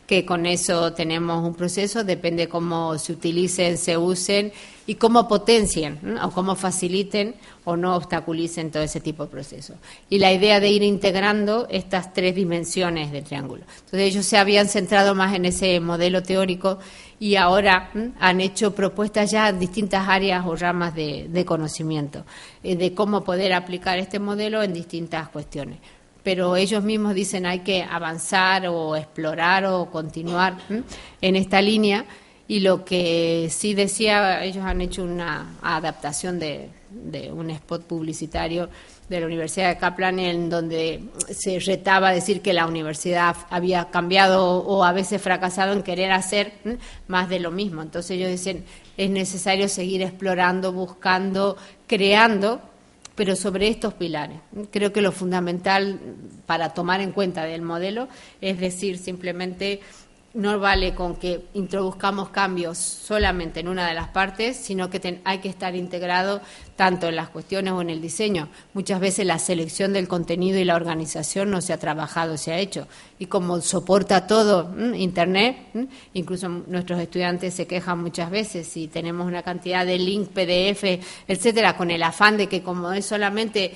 que con eso tenemos un proceso, depende cómo se utilicen, se usen y cómo potencien o cómo faciliten o no obstaculicen todo ese tipo de procesos. Y la idea de ir integrando estas 3 dimensiones del triángulo. Entonces ellos se habían centrado más en ese modelo teórico y ahora han hecho propuestas ya en distintas áreas o ramas de conocimiento, de cómo poder aplicar este modelo en distintas cuestiones. Pero ellos mismos dicen hay que avanzar o explorar o continuar en esta línea. Y lo que sí decía, ellos han hecho una adaptación de un spot publicitario de la Universidad de Kaplan en donde se retaba a decir que la universidad había cambiado o a veces fracasado en querer hacer más de lo mismo. Entonces ellos dicen, es necesario seguir explorando, buscando, creando, pero sobre estos pilares. Creo que lo fundamental para tomar en cuenta del modelo es decir, simplemente no vale con que introduzcamos cambios solamente en una de las partes, sino que hay que estar integrado tanto en las cuestiones o en el diseño. Muchas veces la selección del contenido y la organización no se ha trabajado, se ha hecho. Y como soporta todo Internet, incluso nuestros estudiantes se quejan muchas veces si tenemos una cantidad de link, PDF, etcétera, con el afán de que como es solamente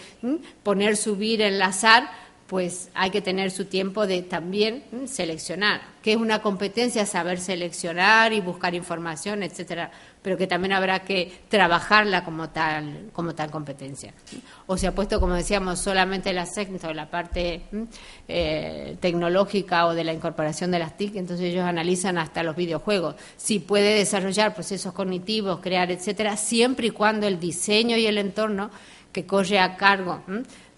poner, subir, enlazar, pues hay que tener su tiempo de también seleccionar, que es una competencia saber seleccionar y buscar información, etcétera, pero que también habrá que trabajarla como tal competencia. O se ha puesto, como decíamos, solamente el acento, la parte tecnológica o de la incorporación de las TIC, entonces ellos analizan hasta los videojuegos, si puede desarrollar procesos cognitivos, crear, etcétera, siempre y cuando el diseño y el entorno que corre a cargo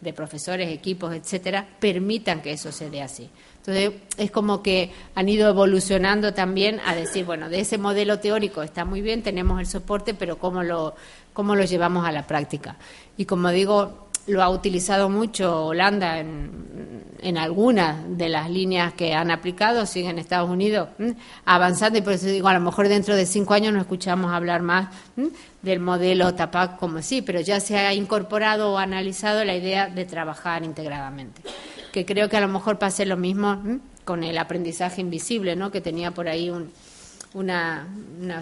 de profesores, equipos, etcétera, permitan que eso se dé así. Entonces, es como que han ido evolucionando también a decir, bueno, de ese modelo teórico está muy bien, tenemos el soporte, pero ¿cómo lo llevamos a la práctica? Y como digo, lo ha utilizado mucho Holanda en algunas de las líneas que han aplicado, siguen en Estados Unidos avanzando, y por eso digo, a lo mejor dentro de 5 años no escuchamos hablar más del modelo TAPAC como sí, pero ya se ha incorporado o analizado la idea de trabajar integradamente, que creo que a lo mejor pase lo mismo con el aprendizaje invisible, ¿no? Que tenía por ahí una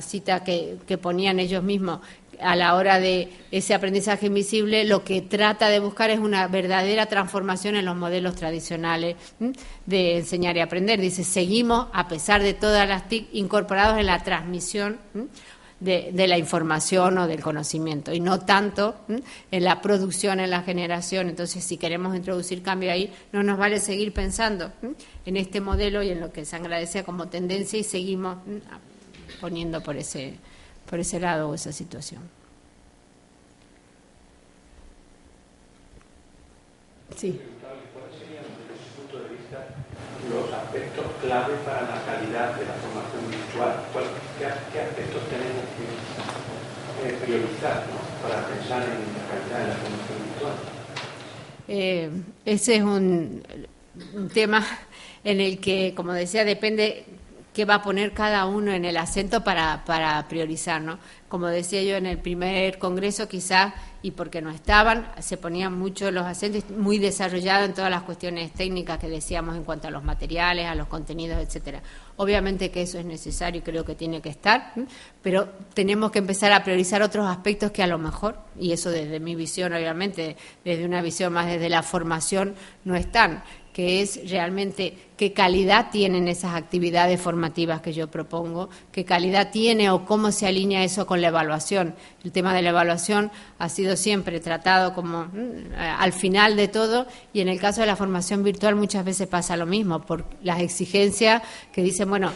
cita que ponían ellos mismos a la hora de ese aprendizaje invisible. Lo que trata de buscar es una verdadera transformación en los modelos tradicionales de enseñar y aprender. Dice, seguimos, a pesar de todas las TIC, incorporados en la transmisión de la información o del conocimiento, y no tanto en la producción, en la generación. Entonces, si queremos introducir cambio ahí, no nos vale seguir pensando en este modelo y en lo que se agradece como tendencia, y seguimos poniendo por ese lado o esa situación. Sí. ¿Cuáles serían, desde su punto de vista, los aspectos clave para la calidad de la formación virtual? ¿Qué aspectos tenemos que priorizar, ¿no?, para pensar en la calidad de la formación virtual? Ese es un tema en el que, como decía, depende qué va a poner cada uno en el acento para priorizar, ¿no? Como decía yo en el primer congreso, quizás, y porque no estaban, se ponían mucho los acentos, muy desarrollados en todas las cuestiones técnicas que decíamos en cuanto a los materiales, a los contenidos, etcétera. Obviamente que eso es necesario y creo que tiene que estar, pero tenemos que empezar a priorizar otros aspectos que a lo mejor, y eso desde mi visión, obviamente, desde una visión más desde la formación, no están, que es realmente qué calidad tienen esas actividades formativas que yo propongo, qué calidad tiene o cómo se alinea eso con la evaluación. El tema de la evaluación ha sido siempre tratado como al final de todo, y en el caso de la formación virtual muchas veces pasa lo mismo, por las exigencias que dicen, bueno,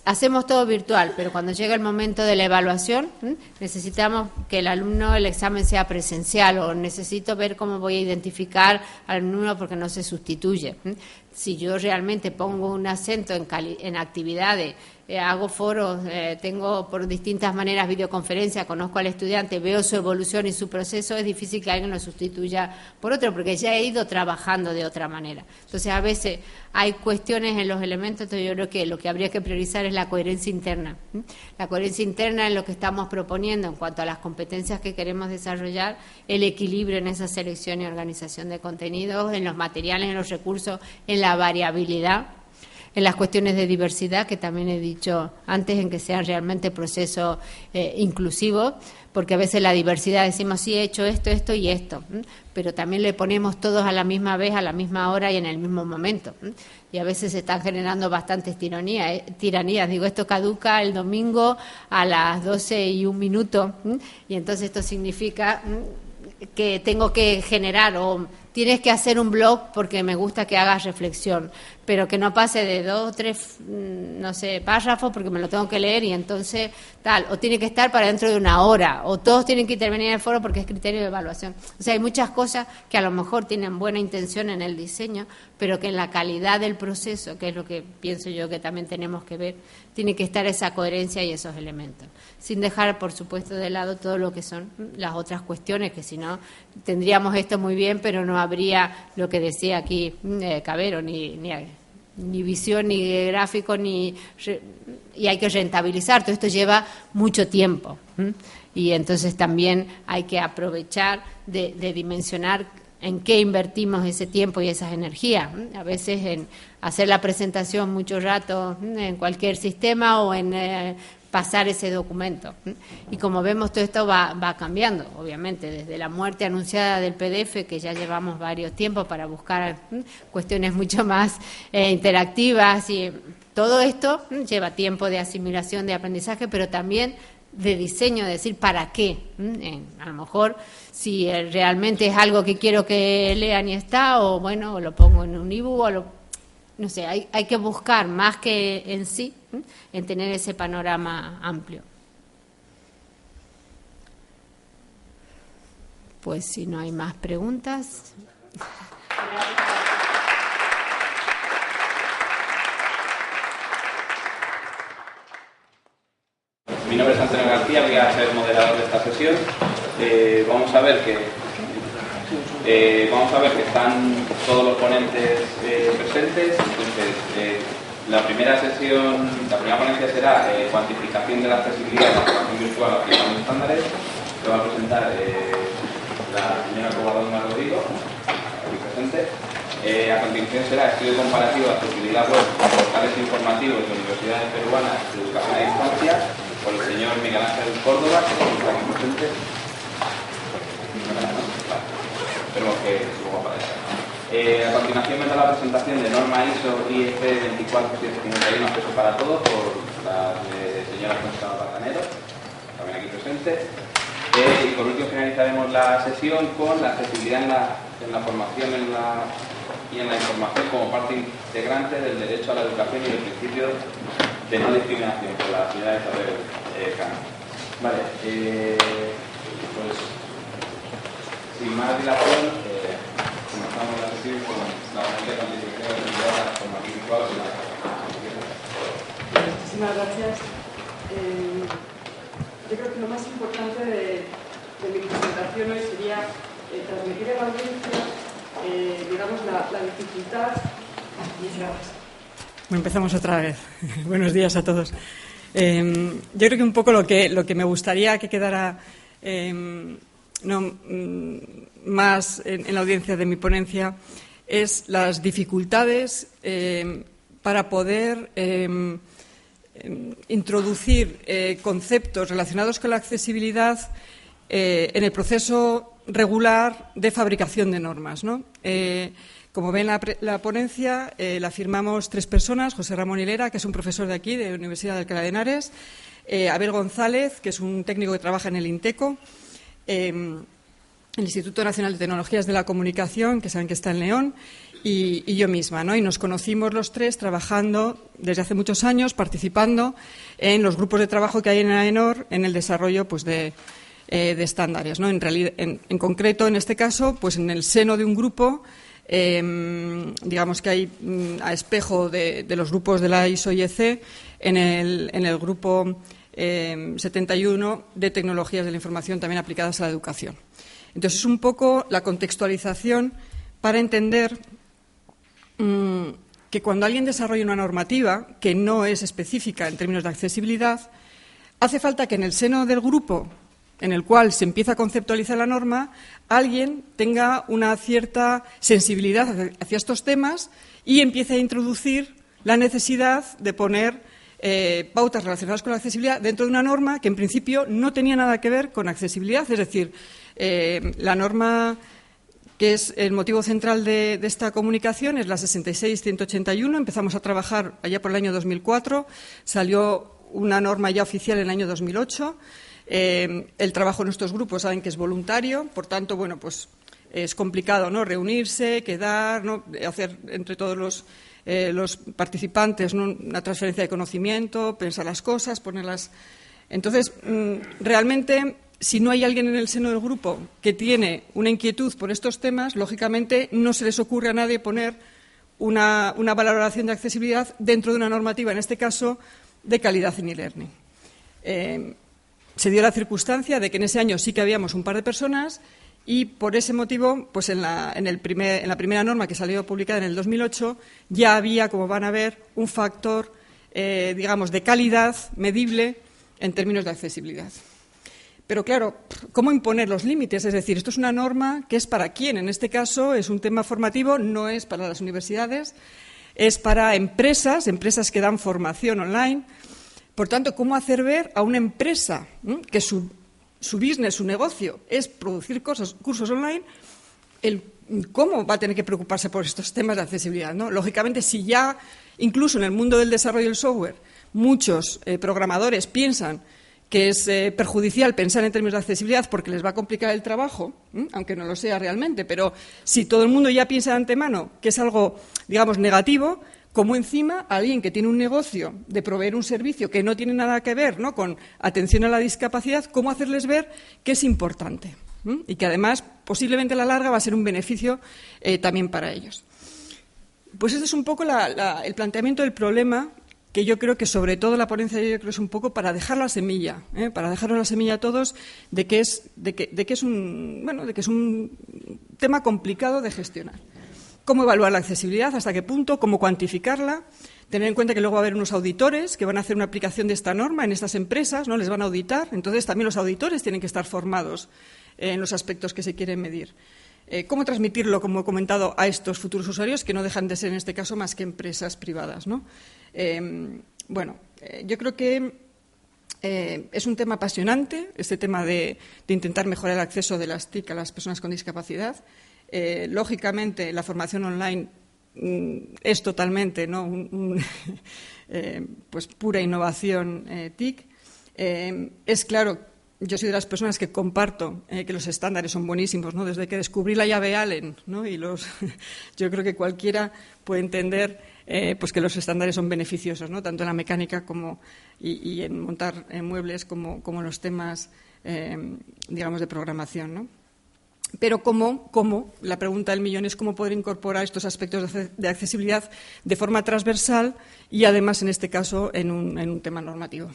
hacemos todo virtual, pero cuando llega el momento de la evaluación, necesitamos que el alumno, el examen sea presencial, o necesito ver cómo voy a identificar al alumno porque no se sustituye. Si yo realmente pongo un acento en actividades, hago foros, tengo por distintas maneras videoconferencias, conozco al estudiante, veo su evolución y su proceso, es difícil que alguien lo sustituya por otro, porque ya he ido trabajando de otra manera. Entonces, a veces hay cuestiones en los elementos, entonces yo creo que lo que habría que priorizar es la coherencia interna. La coherencia interna en lo que estamos proponiendo en cuanto a las competencias que queremos desarrollar, el equilibrio en esa selección y organización de contenidos, en los materiales, en los recursos, en la variabilidad, en las cuestiones de diversidad, que también he dicho antes, en que sean realmente procesos inclusivos, porque a veces la diversidad decimos, sí, he hecho esto, esto y esto, pero también le ponemos todos a la misma vez, a la misma hora y en el mismo momento. Y a veces se están generando bastantes tiranías. Digo, esto caduca el domingo a las 12:01, y entonces esto significa que tengo que generar, o tienes que hacer un blog porque me gusta que hagas reflexión, pero que no pase de 2 o 3, no sé, párrafos porque me lo tengo que leer y entonces tal, o tiene que estar para dentro de una hora, o todos tienen que intervenir en el foro porque es criterio de evaluación. O sea, hay muchas cosas que a lo mejor tienen buena intención en el diseño, pero que en la calidad del proceso, que es lo que pienso yo que también tenemos que ver, tiene que estar esa coherencia y esos elementos, sin dejar, por supuesto, de lado todo lo que son las otras cuestiones, que si no, tendríamos esto muy bien, pero no habría lo que decía aquí Cabero, ni visión, ni gráfico, y hay que rentabilizar. Todo esto lleva mucho tiempo, y entonces también hay que aprovechar de dimensionar en qué invertimos ese tiempo y esas energías. A veces en hacer la presentación mucho rato en cualquier sistema o en pasar ese documento. Y como vemos, todo esto va cambiando, obviamente, desde la muerte anunciada del PDF, que ya llevamos varios tiempos para buscar cuestiones mucho más interactivas, y todo esto lleva tiempo de asimilación, de aprendizaje, pero también de diseño, de decir para qué. A lo mejor si realmente es algo que quiero que lean y está, o bueno, o lo pongo en un ebook, o no sé, hay que buscar más que en sí, en tener ese panorama amplio. Pues si no hay más preguntas. Mi nombre es Antonio García, voy a ser moderador de esta sesión. Vamos a ver que están todos los ponentes presentes. Entonces, la primera ponencia será cuantificación de la accesibilidad de la formación virtual aplicando estándares. Lo va a presentar la señora Covadonga Rodrigo, aquí presente. A continuación será estudio comparativo de accesibilidad web con portales informativos de universidades peruanas de educación a distancia, por el señor Miguel Ángel Córdoba, que está aquí presente. Esperemos que luego aparezca. A continuación vendrá la presentación de norma ISO IEC 24751, acceso para todos, por la señora Concha Bartanero, también aquí presente. Y por último finalizaremos la sesión con la accesibilidad en la formación y en la información como parte integrante del derecho a la educación y del principio de no discriminación, por la señora Isabel Cano. Vale, pues sin más dilación, comenzamos la sesión con la ponencia de cuantificación de la formación virtual. Muchísimas gracias. Yo creo que lo más importante de mi presentación hoy sería transmitir a la audiencia, digamos, la dificultad. Bueno, empezamos otra vez. Buenos días a todos. Yo creo que un poco lo que me gustaría que quedara más en la audiencia de mi ponencia es las dificultades para poder introducir conceptos relacionados con la accesibilidad en el proceso regular de fabricación de normas, ¿no? Como ven, la ponencia la firmamos 3 personas: José Ramón Hilera, que es un profesor de aquí, de la Universidad de Alcalá de Henares; Abel González, que es un técnico que trabaja en el INTECO, el Instituto Nacional de Tecnologías de la Comunicación, que saben que está en León, y yo misma, ¿no? Y nos conocimos los 3 trabajando desde hace muchos años, participando en los grupos de trabajo que hay en AENOR en el desarrollo, pues, de estándares, ¿no? En concreto, en este caso, pues en el seno de un grupo, digamos que hay a espejo de los grupos de la ISO IEC, en el grupo 71 de tecnologías de la información también aplicadas a la educación. Entonces, es un poco la contextualización para entender que cuando alguien desarrolla una normativa que no es específica en términos de accesibilidad, hace falta que en el seno del grupo en el cual se empieza a conceptualizar la norma, alguien tenga una cierta sensibilidad hacia estos temas y empiece a introducir la necesidad de poner pautas relacionadas con la accesibilidad dentro de una norma que en principio no tenía nada que ver con accesibilidad. Es decir, la norma que es el motivo central de esta comunicación es la 66-181. Empezamos a trabajar allá por el año 2004. Salió una norma ya oficial en el año 2008. El trabajo en estos grupos saben que es voluntario, por tanto, bueno, pues es complicado, ¿no?, reunirse, quedar, ¿no?, hacer entre todos los participantes, ¿no?, una transferencia de conocimiento, pensar las cosas, ponerlas. Entonces, realmente, si no hay alguien en el seno del grupo que tiene una inquietud por estos temas, lógicamente no se les ocurre a nadie poner una valoración de accesibilidad dentro de una normativa, en este caso, de calidad en e-learning. Se dio la circunstancia de que en ese año sí que habíamos un par de personas y por ese motivo, pues en la primera norma que salió publicada en el 2008 ya había, como van a ver, un factor, digamos, de calidad medible en términos de accesibilidad. Pero claro, ¿cómo imponer los límites? Es decir, esto es una norma que es para quién. En este caso es un tema formativo, no es para las universidades, es para empresas que dan formación online. Por tanto, ¿cómo hacer ver a una empresa que su business, su negocio, es producir cursos online, cómo va a tener que preocuparse por estos temas de accesibilidad, ¿no? Lógicamente, si ya, incluso en el mundo del desarrollo del software, muchos programadores piensan que es perjudicial pensar en términos de accesibilidad porque les va a complicar el trabajo, aunque no lo sea realmente, pero si todo el mundo ya piensa de antemano que es algo, digamos, negativo, como encima alguien que tiene un negocio de proveer un servicio que no tiene nada que ver, ¿no?, con atención a la discapacidad, ¿cómo hacerles ver que es importante? Y que además posiblemente a la larga va a ser un beneficio también para ellos. Pues este es un poco el planteamiento del problema, que yo creo que sobre todo la ponencia yo creo es un poco para dejar la semilla, para dejarnos la semilla a todos de que es un tema complicado de gestionar. ¿Cómo evaluar la accesibilidad? ¿Hasta qué punto? ¿Cómo cuantificarla? Tener en cuenta que luego va a haber unos auditores que van a hacer una aplicación de esta norma en estas empresas, ¿no? Les van a auditar. Entonces, también los auditores tienen que estar formados en los aspectos que se quieren medir. ¿Cómo transmitirlo, como he comentado, a estos futuros usuarios, que no dejan de ser, en este caso, más que empresas privadas, ¿no? Yo creo que es un tema apasionante, este tema de intentar mejorar el acceso de las TIC a las personas con discapacidad. Lógicamente, la formación online es totalmente, ¿no?, pues pura innovación TIC. Es claro, yo soy de las personas que comparto que los estándares son buenísimos, ¿no? Desde que descubrí la llave Allen, ¿no?, y yo creo que cualquiera puede entender pues que los estándares son beneficiosos, ¿no?, tanto en la mecánica como y en montar muebles como en los temas, digamos, de programación, ¿no? Pero ¿cómo? La pregunta del millón es cómo poder incorporar estos aspectos de accesibilidad de forma transversal y, además, en este caso, en un tema normativo.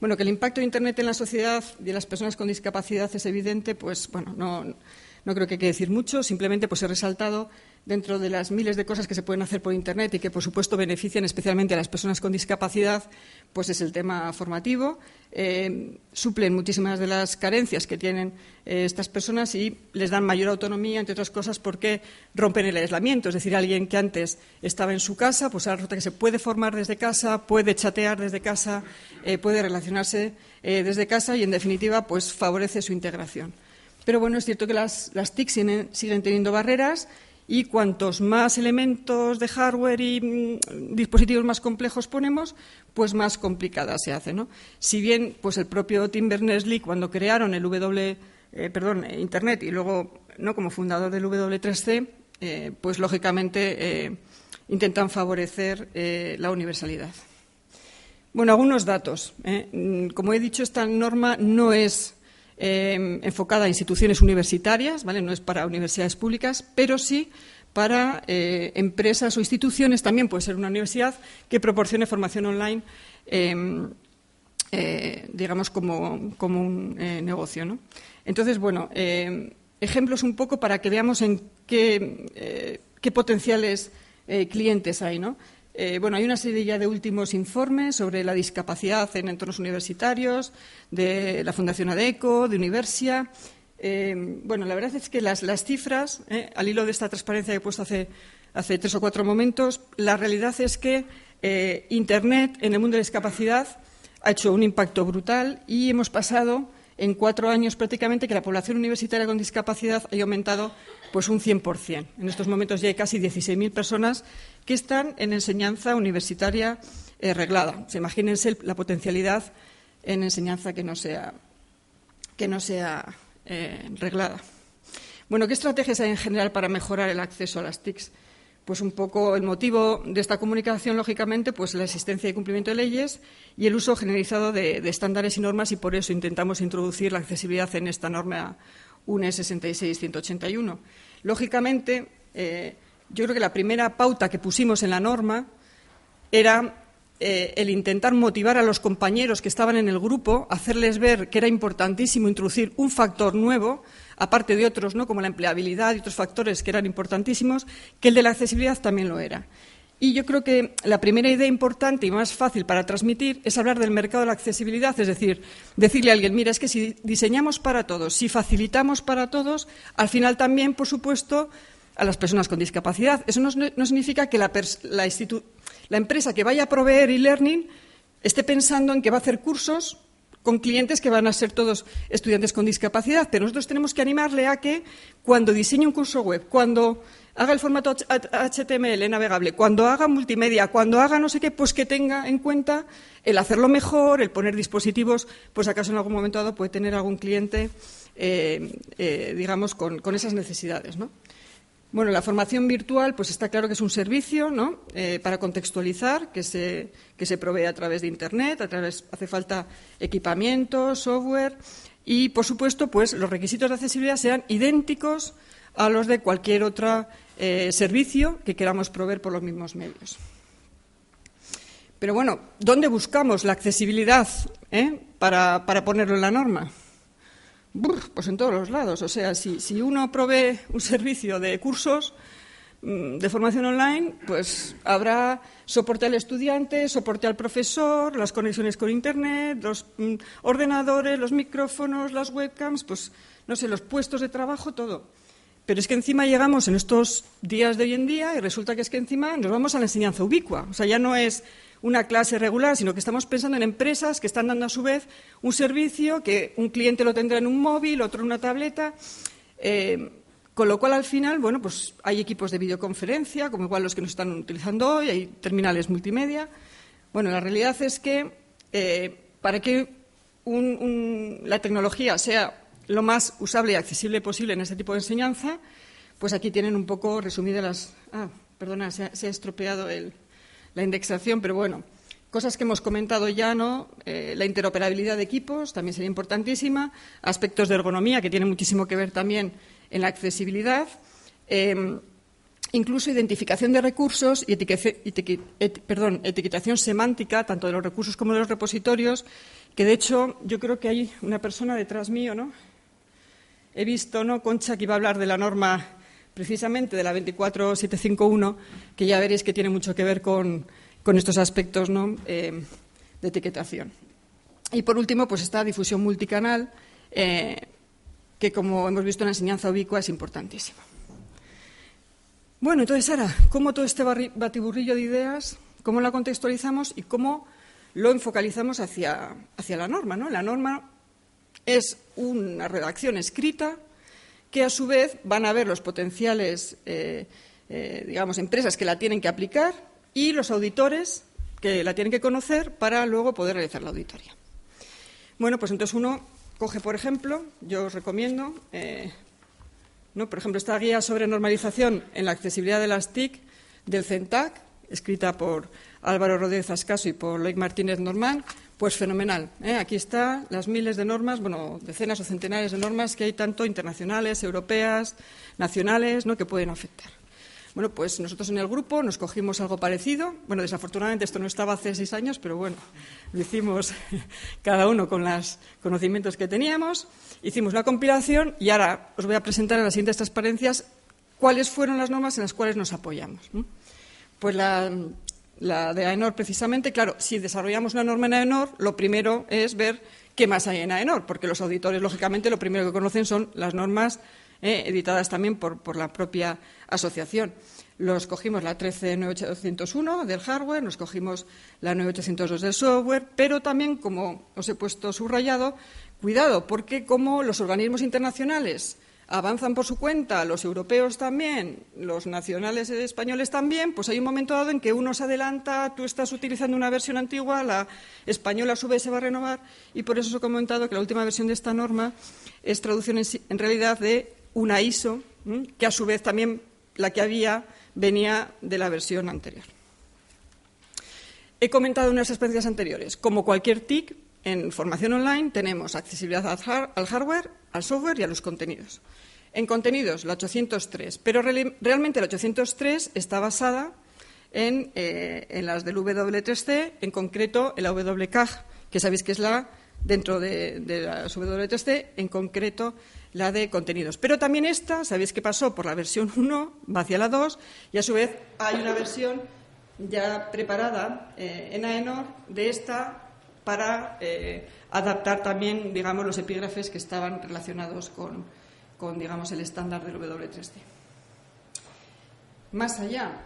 Bueno, que el impacto de Internet en la sociedad y en las personas con discapacidad es evidente, pues, bueno, no creo que hay que decir mucho. Simplemente, pues, he resaltado dentro de las miles de cosas que se pueden hacer por Internet y que, por supuesto, benefician especialmente a las personas con discapacidad, pues es el tema formativo. Suplen muchísimas de las carencias que tienen estas personas y les dan mayor autonomía, entre otras cosas, porque rompen el aislamiento. Es decir, alguien que antes estaba en su casa, pues ahora resulta que se puede formar desde casa, puede chatear desde casa, puede relacionarse desde casa y, en definitiva, pues favorece su integración. Pero, bueno, es cierto que las TIC siguen teniendo barreras y cuantos más elementos de hardware y dispositivos más complejos ponemos, pues más complicada se hace, ¿no? Si bien, pues el propio Tim Berners-Lee, cuando crearon el Internet y luego, ¿no?, como fundador del W3C, pues lógicamente intentan favorecer la universalidad. Bueno, algunos datos. Como he dicho, esta norma no es enfocada a instituciones universitarias, ¿vale?, no es para universidades públicas, pero sí para empresas o instituciones, también puede ser una universidad que proporcione formación online, digamos, como un negocio, ¿no? Entonces, bueno, ejemplos un poco para que veamos en qué potenciales clientes hay, ¿no? Bueno, hay una serie ya de últimos informes sobre la discapacidad en entornos universitarios, de la Fundación ADECO, de Universia. Bueno, la verdad es que las cifras, al hilo de esta transparencia que he puesto hace 3 o 4 momentos, la realidad es que Internet en el mundo de la discapacidad ha hecho un impacto brutal y hemos pasado en 4 años prácticamente que la población universitaria con discapacidad haya aumentado pues un 100%. En estos momentos ya hay casi 16.000 personas que están en enseñanza universitaria reglada. O sea, imagínense la potencialidad en enseñanza que no sea reglada. Bueno, ¿qué estrategias hay en general para mejorar el acceso a las TICs? Pues un poco el motivo de esta comunicación, lógicamente, pues la existencia y cumplimiento de leyes y el uso generalizado de estándares y normas, y por eso intentamos introducir la accesibilidad en esta norma UNE 66-181. Lógicamente, yo creo que la primera pauta que pusimos en la norma era el intentar motivar a los compañeros que estaban en el grupo, hacerles ver que era importantísimo introducir un factor nuevo, aparte de otros, ¿no?, como la empleabilidad y otros factores que eran importantísimos, que el de la accesibilidad también lo era. Y yo creo que la primera idea importante y más fácil para transmitir es hablar del mercado de la accesibilidad, es decir, decirle a alguien, mira, es que si diseñamos para todos, si facilitamos para todos, al final también, por supuesto, a las personas con discapacidad. Eso no significa que la empresa que vaya a proveer e-learning esté pensando en que va a hacer cursos con clientes que van a ser todos estudiantes con discapacidad, pero nosotros tenemos que animarle a que cuando diseñe un curso web, cuando haga el formato HTML navegable, cuando haga multimedia, cuando haga no sé qué, pues que tenga en cuenta el hacerlo mejor, el poner dispositivos, pues acaso en algún momento dado puede tener algún cliente, digamos, con esas necesidades, ¿no? Bueno, la formación virtual, pues está claro que es un servicio, ¿no?, para contextualizar, que se provee a través de Internet, hace falta equipamiento, software y, por supuesto, pues los requisitos de accesibilidad sean idénticos a los de cualquier otro servicio que queramos proveer por los mismos medios. Pero bueno, ¿dónde buscamos la accesibilidad para ponerlo en la norma? Pues en todos los lados. O sea, si uno provee un servicio de cursos de formación online, pues habrá soporte al estudiante, soporte al profesor, las conexiones con Internet, los ordenadores, los micrófonos, las webcams, pues no sé, los puestos de trabajo, todo. Pero es que encima llegamos en estos días de hoy en día y resulta que es que encima nos vamos a la enseñanza ubicua. O sea, ya no es una clase regular, sino que estamos pensando en empresas que están dando a su vez un servicio que un cliente lo tendrá en un móvil, otro en una tableta, con lo cual al final, bueno, pues hay equipos de videoconferencia, como igual los que nos están utilizando hoy, hay terminales multimedia. Bueno, la realidad es que para que la tecnología sea lo más usable y accesible posible en este tipo de enseñanza, pues aquí tienen un poco resumidas las... perdona, se ha estropeado la indexación, pero bueno, cosas que hemos comentado ya, ¿no? La interoperabilidad de equipos también sería importantísima, aspectos de ergonomía que tienen muchísimo que ver también en la accesibilidad, incluso identificación de recursos y etiquetación semántica, tanto de los recursos como de los repositorios, que de hecho yo creo que hay una persona detrás mío, ¿no? He visto, ¿no?, Concha, que iba a hablar de la norma precisamente de la 24751, que ya veréis que tiene mucho que ver con estos aspectos, ¿no?, de etiquetación. Y por último, pues esta difusión multicanal, que como hemos visto en la enseñanza ubicua es importantísima. Bueno, entonces ahora, ¿cómo todo este batiburrillo de ideas, cómo la contextualizamos y cómo lo enfocalizamos hacia la norma, ¿no? La norma es una redacción escrita que a su vez van a ver los potenciales, digamos, empresas que la tienen que aplicar y los auditores que la tienen que conocer para luego poder realizar la auditoría. Bueno, pues entonces uno coge, por ejemplo, yo os recomiendo, ¿no?, por ejemplo, esta guía sobre normalización en la accesibilidad de las TIC del CENTAC, escrita por Álvaro Rodríguez Ascaso y por Loic Martínez Normand, pues fenomenal. Aquí están las miles de normas, bueno, decenas o centenares de normas que hay, tanto internacionales, europeas, nacionales, ¿no?, que pueden afectar. Bueno, pues nosotros en el grupo nos cogimos algo parecido. Bueno, desafortunadamente esto no estaba hace 6 años, pero bueno, lo hicimos cada uno con los conocimientos que teníamos. Hicimos una compilación y ahora os voy a presentar en las siguientes transparencias cuáles fueron las normas en las cuales nos apoyamos, ¿no? Pues la de AENOR, precisamente, claro, si desarrollamos una norma en AENOR, lo primero es ver qué más hay en AENOR, porque los auditores, lógicamente, lo primero que conocen son las normas editadas también por la propia asociación. Los cogimos la 13.9801 del hardware, nos cogimos la 9.802 del software, pero también, como os he puesto subrayado, cuidado, porque como los organismos internacionales avanzan por su cuenta, los europeos también, los nacionales españoles también, pues hay un momento dado en que uno se adelanta, tú estás utilizando una versión antigua, la española a su vez se va a renovar, y por eso os he comentado que la última versión de esta norma es traducción en realidad de una ISO, que a su vez también la que había venía de la versión anterior. He comentado en unas experiencias anteriores, como cualquier TIC, en formación online tenemos accesibilidad al hardware, al software y a los contenidos. En contenidos, la 803, pero realmente la 803 está basada en las del W3C, en concreto en la WCAG, que sabéis que es la, dentro de las W3C, en concreto la de contenidos. Pero también esta, sabéis que pasó por la versión 1, va hacia la 2, y a su vez hay una versión ya preparada en AENOR de esta para adaptar también, digamos, los epígrafes que estaban relacionados con digamos, el estándar del W3C. Más allá,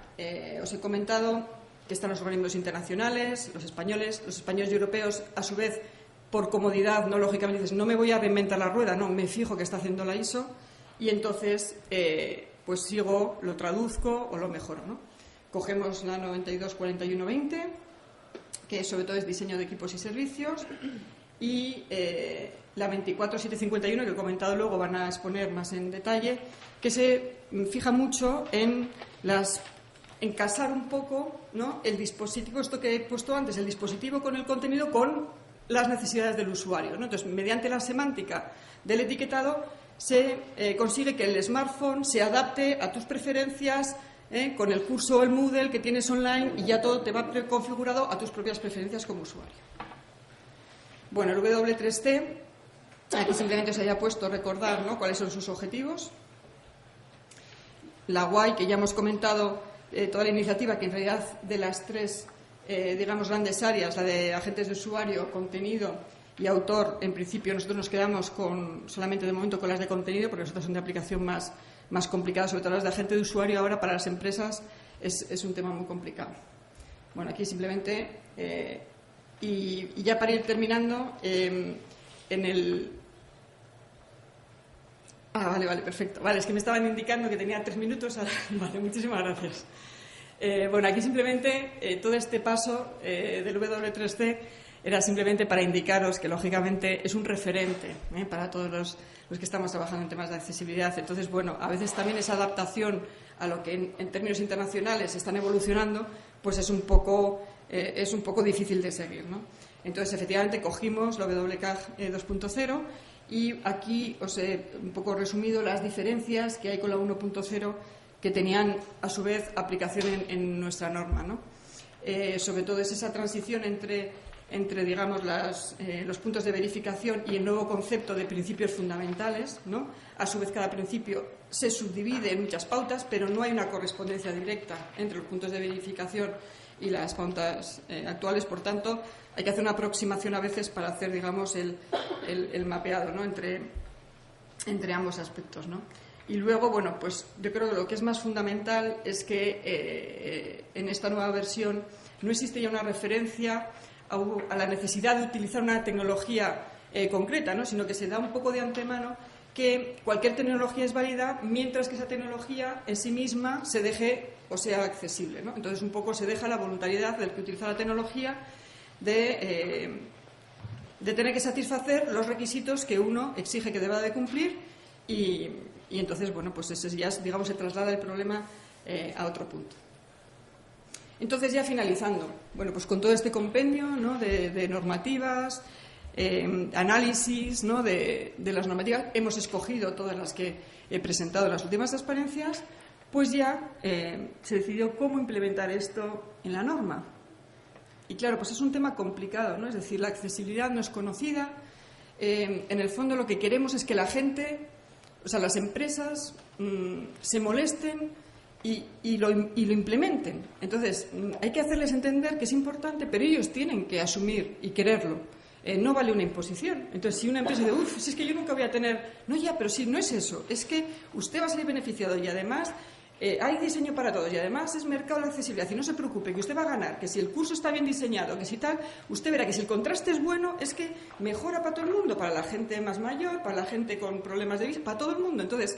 os he comentado que están los organismos internacionales, los españoles y europeos, a su vez, por comodidad, no lógicamente dices, no me voy a reinventar la rueda, no, me fijo que está haciendo la ISO y entonces, pues sigo, lo traduzco o lo mejoro, ¿no? Cogemos la 924120, que sobre todo es diseño de equipos y servicios, y la 24751, que he comentado luego, van a exponer más en detalle, que se fija mucho en casar un poco, ¿no?, el dispositivo, esto que he puesto antes, el dispositivo con el contenido con las necesidades del usuario, ¿no? Entonces, mediante la semántica del etiquetado se consigue que el smartphone se adapte a tus preferencias, con el curso o el Moodle que tienes online, y ya todo te va preconfigurado a tus propias preferencias como usuario. Bueno, el W3C, aquí simplemente os haya puesto recordar, ¿no?, cuáles son sus objetivos. La WAI, que ya hemos comentado toda la iniciativa, que en realidad de las tres, digamos, grandes áreas, la de agentes de usuario, contenido y autor, en principio nosotros nos quedamos solamente de momento con las de contenido, porque nosotros son de aplicación más complicada, sobre todo las de agente de usuario ahora para las empresas es un tema muy complicado. Bueno, aquí simplemente, y ya para ir terminando, en el... Vale, perfecto. Vale, es que me estaban indicando que tenía 3 minutos. Vale, muchísimas gracias. Bueno, aquí simplemente todo este paso del W3C era simplemente para indicaros que, lógicamente, es un referente para todos los que estamos trabajando en temas de accesibilidad. Entonces, bueno, a veces también esa adaptación a lo que en términos internacionales están evolucionando, pues es un poco difícil de seguir, ¿no? Entonces, efectivamente, cogimos la WCAG 2.0 y aquí os he un poco resumido las diferencias que hay con la 1.0 que tenían, a su vez, aplicación en nuestra norma, ¿no? Sobre todo es esa transición entre digamos, los puntos de verificación y el nuevo concepto de principios fundamentales, ¿no? A su vez, cada principio se subdivide en muchas pautas, pero no hay una correspondencia directa entre los puntos de verificación y las pautas actuales. Por tanto, hay que hacer una aproximación a veces para hacer, digamos, el mapeado, ¿no?, entre ambos aspectos, ¿no? Y luego, bueno, pues yo creo que lo que es más fundamental es que en esta nueva versión no existe ya una referencia a la necesidad de utilizar una tecnología concreta, ¿no?, sino que se da un poco de antemano que cualquier tecnología es válida mientras que esa tecnología en sí misma se deje o sea accesible, ¿no? Entonces, un poco se deja la voluntariedad del que utiliza la tecnología de tener que satisfacer los requisitos que uno exige que deba de cumplir y entonces, bueno, pues ese ya, digamos, se traslada el problema a otro punto. Entonces, ya finalizando, bueno, pues con todo este compendio, ¿no?, de normativas, análisis, ¿no?, de las normativas, hemos escogido todas las que he presentado en las últimas transparencias, pues ya se decidió cómo implementar esto en la norma. Y claro, pues es un tema complicado, ¿no? Es decir, la accesibilidad no es conocida. En el fondo, lo que queremos es que la gente, o sea, las empresas, se molesten y lo implementen. Entonces, hay que hacerles entender que es importante, pero ellos tienen que asumir y quererlo. no vale una imposición. Entonces, si una empresa dice, uff, si es que yo nunca voy a tener... No, ya, pero si no es eso, es que usted va a salir beneficiado y además hay diseño para todos y además es mercado de accesibilidad y no se preocupe, que usted va a ganar, que si el curso está bien diseñado, que si tal, usted verá que si el contraste es bueno, es que mejora para todo el mundo, para la gente más mayor, para la gente con problemas de vista, para todo el mundo. Entonces,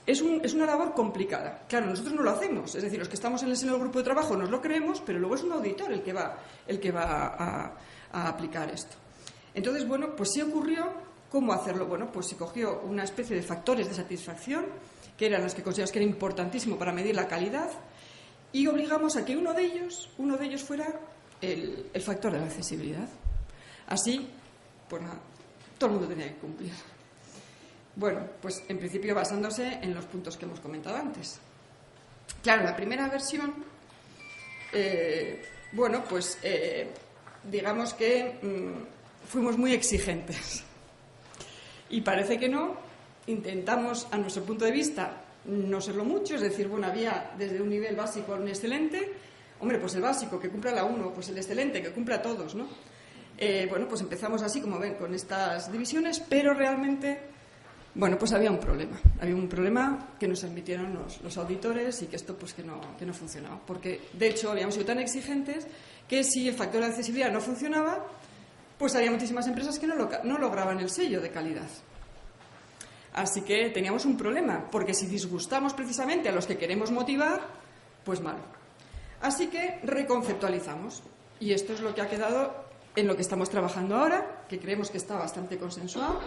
es una labor complicada. Claro, nosotros no lo hacemos, es decir, los que estamos en el seno del grupo de trabajo nos lo creemos, pero luego es un auditor el que va a aplicar esto. Entonces, bueno, pues sí ocurrió. ¿Cómo hacerlo? Bueno, pues se cogió una especie de factores de satisfacción, que eran los que consideramos que era importantísimo para medir la calidad, y obligamos a que uno de ellos fuera el factor de la accesibilidad. Así, pues nada, todo el mundo tenía que cumplir. Bueno, pues en principio basándose en los puntos que hemos comentado antes. Claro, la primera versión, digamos que fuimos muy exigentes. Y parece que no, intentamos, a nuestro punto de vista, no serlo mucho, es decir, bueno, había desde un nivel básico a un excelente, hombre, pues el básico que cumpla la 1, pues el excelente que cumpla a todos, ¿no? Bueno, pues empezamos así, como ven, con estas divisiones, pero realmente, bueno, pues había un problema que nos admitieron los auditores y que esto pues que no funcionaba, porque de hecho habíamos sido tan exigentes que si el factor de accesibilidad no funcionaba, pues había muchísimas empresas que no lograban el sello de calidad. Así que teníamos un problema, porque si disgustamos precisamente a los que queremos motivar, pues mal. Así que reconceptualizamos. Y esto es lo que ha quedado en lo que estamos trabajando ahora, que creemos que está bastante consensuado.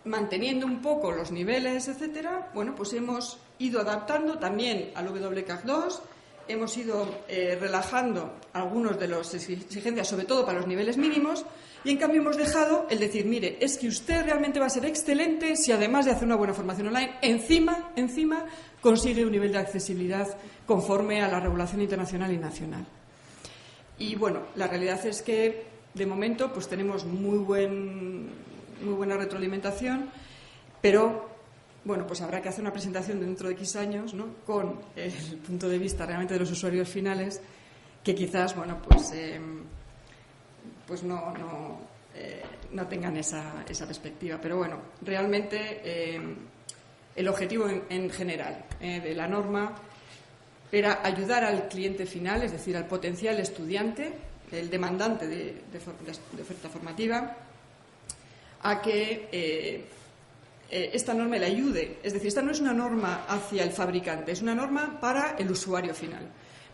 Manteniendo un poco los niveles, etcétera, bueno, pues hemos ido adaptando también al WCAG 2, hemos ido relajando algunos de las exigencias, sobre todo para los niveles mínimos, y en cambio hemos dejado el decir, mire, es que usted realmente va a ser excelente si además de hacer una buena formación online, encima consigue un nivel de accesibilidad conforme a la regulación internacional y nacional. Y bueno, la realidad es que de momento pues tenemos muy buena retroalimentación, pero bueno, pues habrá que hacer una presentación dentro de X años, ¿no?, con el punto de vista realmente de los usuarios finales, que quizás, bueno, pues no tengan esa perspectiva. Pero bueno, realmente el objetivo en general de la norma era ayudar al cliente final, es decir, al potencial estudiante, el demandante de oferta formativa, a que esta norma le ayude. Es decir, esta no es una norma hacia el fabricante, es una norma para el usuario final,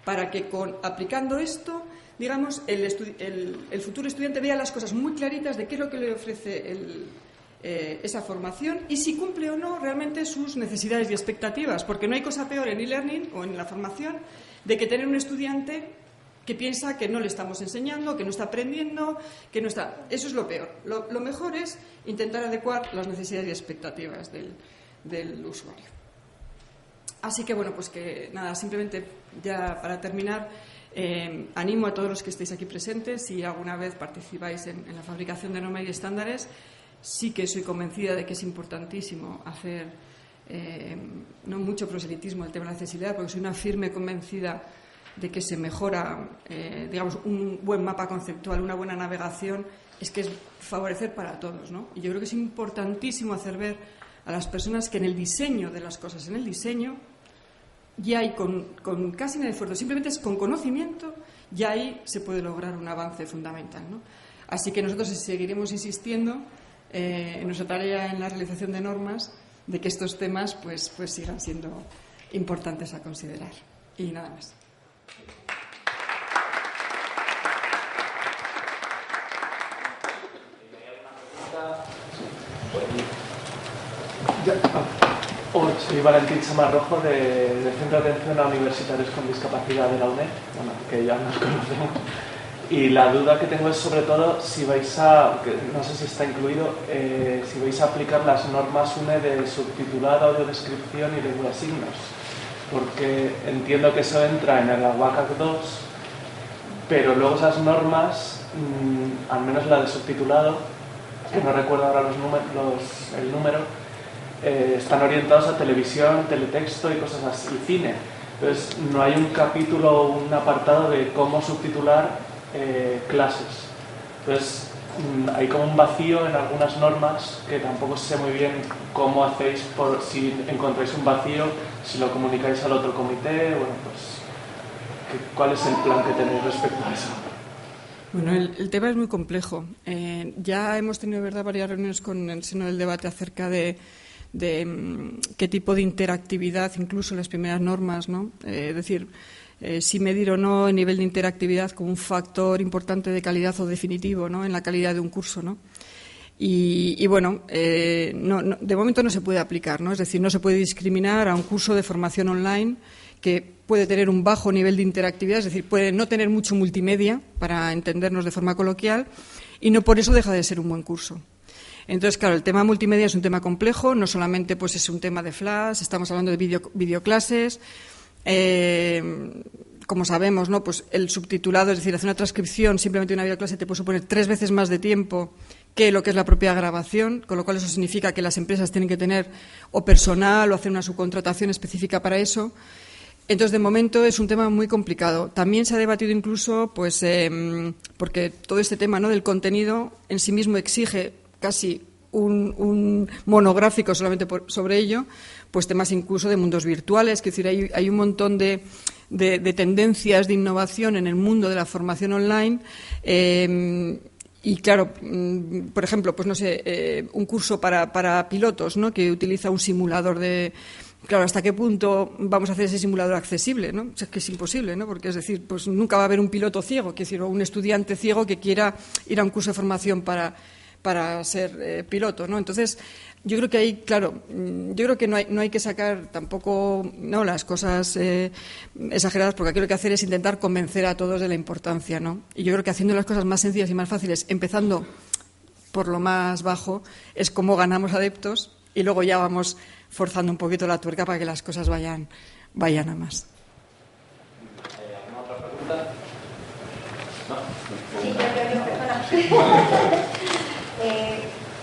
para que aplicando esto, digamos, el futuro estudiante vea las cosas muy claritas de qué es lo que le ofrece esa formación y si cumple o no realmente sus necesidades y expectativas, porque no hay cosa peor en e-learning o en la formación de que tener un estudiante que piensa que no le estamos enseñando, que no está aprendiendo, que no está... Eso es lo peor. Lo mejor es intentar adecuar las necesidades y expectativas del usuario. Así que, bueno, pues que nada, simplemente ya para terminar, animo a todos los que estéis aquí presentes, si alguna vez participáis en la fabricación de normas y estándares, sí que soy convencida de que es importantísimo hacer no mucho proselitismo el tema de la accesibilidad, porque soy una firme convencida de que se mejora, digamos, un buen mapa conceptual, una buena navegación, es que es favorecer para todos, ¿no? Y yo creo que es importantísimo hacer ver a las personas que en el diseño de las cosas, en el diseño, ya hay con casi nada de esfuerzo, simplemente es con conocimiento, ya ahí se puede lograr un avance fundamental, ¿no? Así que nosotros seguiremos insistiendo en nuestra tarea en la realización de normas, de que estos temas pues sigan siendo importantes a considerar. Y nada más. Hola, soy Valentín Chamarrojo del Centro de Atención a Universitarios con Discapacidad de la UNED, bueno, que ya nos conocemos. Y la duda que tengo es sobre todo si vais a, que no sé si está incluido, si vais a aplicar las normas UNE de subtitulado, audiodescripción y lengua de signos. Porque entiendo que eso entra en el WCAG 2, pero luego esas normas, al menos la de subtitulado, que no recuerdo ahora el número, están orientados a televisión, teletexto y cosas así, y cine. Entonces no hay un capítulo o un apartado de cómo subtitular clases. Entonces, hay como un vacío en algunas normas que tampoco sé muy bien cómo hacéis, si encontráis un vacío, si lo comunicáis al otro comité, bueno, pues, ¿cuál es el plan que tenéis respecto a eso? Bueno, el tema es muy complejo. Ya hemos tenido, ¿verdad?, varias reuniones con el seno del debate acerca de qué tipo de interactividad, incluso en las primeras normas, ¿no? Es decir, si medir o no el nivel de interactividad como un factor importante de calidad o definitivo, ¿no?, en la calidad de un curso, ¿no? Y bueno, de momento no se puede aplicar, ¿no? Es decir, no se puede discriminar a un curso de formación online que puede tener un bajo nivel de interactividad, es decir, puede no tener mucho multimedia, para entendernos de forma coloquial, y no por eso deja de ser un buen curso. Entonces, claro, el tema multimedia es un tema complejo, no solamente pues es un tema de flash, estamos hablando de videoclases. Como sabemos, ¿no?, pues el subtitulado, es decir, hacer una transcripción simplemente de una videoclase te puede suponer 3 veces más de tiempo que lo que es la propia grabación, con lo cual eso significa que las empresas tienen que tener o personal o hacer una subcontratación específica para eso. Entonces, de momento es un tema muy complicado. También se ha debatido incluso, pues, porque todo este tema, ¿no?, del contenido en sí mismo exige casi un monográfico solamente sobre ello, pues temas incluso de mundos virtuales, es decir, hay un montón de tendencias de innovación en el mundo de la formación online. Y claro, por ejemplo, pues no sé, un curso para pilotos, ¿no?, que utiliza un simulador de... Claro, ¿hasta qué punto vamos a hacer ese simulador accesible, ¿no? Es que es imposible, ¿no? Porque, es decir, pues nunca va a haber un piloto ciego, es decir, o un estudiante ciego que quiera ir a un curso de formación para ser piloto, ¿no? Entonces, yo creo que ahí, claro, yo creo que no hay que sacar tampoco, ¿no?, las cosas exageradas, porque aquí lo que hacer es intentar convencer a todos de la importancia, ¿no? Y yo creo que haciendo las cosas más sencillas y más fáciles, empezando por lo más bajo, es como ganamos adeptos y luego ya vamos forzando un poquito la tuerca para que las cosas vayan a más. ¿Alguna otra pregunta? ¿No? Sí, yo, perdona.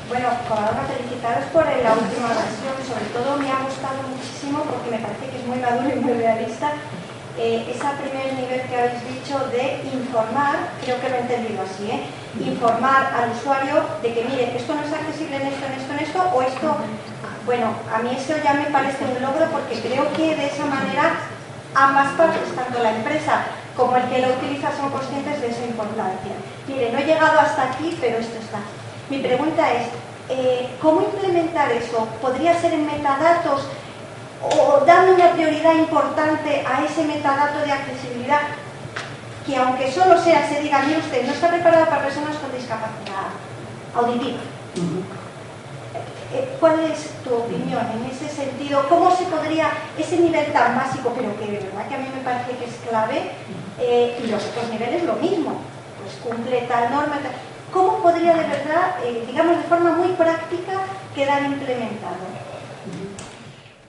Bueno, Covadonga, felicitaros por la última versión. Sobre todo me ha gustado muchísimo porque me parece que es muy maduro y muy realista. Ese primer nivel que habéis dicho de informar, creo que lo he entendido así, informar al usuario de que, mire, esto no es accesible en esto, o esto... Bueno, a mí eso ya me parece un logro porque creo que de esa manera ambas partes, tanto la empresa como el que lo utiliza, son conscientes de esa importancia. Mire, no he llegado hasta aquí, pero esto está. Mi pregunta es, ¿cómo implementar eso? ¿Podría ser en metadatos o dando una prioridad importante a ese metadato de accesibilidad? Que aunque solo sea, se diga, mire usted, no está preparado para personas con discapacidad auditiva. ¿Cuál es tu opinión en ese sentido? ¿Cómo se podría, ese nivel tan básico, pero que de verdad que a mí me parece que es clave, y los otros niveles lo mismo, pues cumple tal norma, tal, ¿cómo podría de verdad, digamos de forma muy práctica, quedar implementado?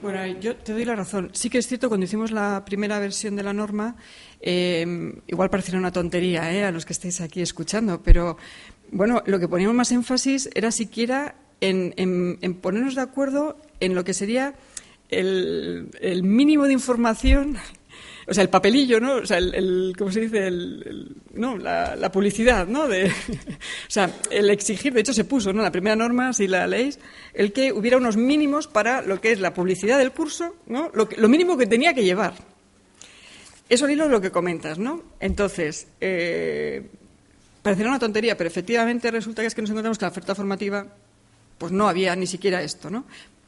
Bueno, yo te doy la razón. Sí que es cierto, cuando hicimos la primera versión de la norma, igual pareciera una tontería a los que estáis aquí escuchando, pero bueno, lo que poníamos más énfasis era siquiera en ponernos de acuerdo en lo que sería el mínimo de información, o sea, el papelillo, ¿no? O sea, ¿cómo se dice? La publicidad, ¿no? O sea, el exigir, de hecho se puso, ¿no?, la primera norma, si la leéis, el que hubiera unos mínimos para lo que es la publicidad del curso, ¿no? Lo mínimo que tenía que llevar. Eso al hilo de lo que comentas, ¿no? Entonces, parecerá una tontería, pero efectivamente resulta que es que nos encontramos que la oferta formativa pues no había ni siquiera esto, ¿no?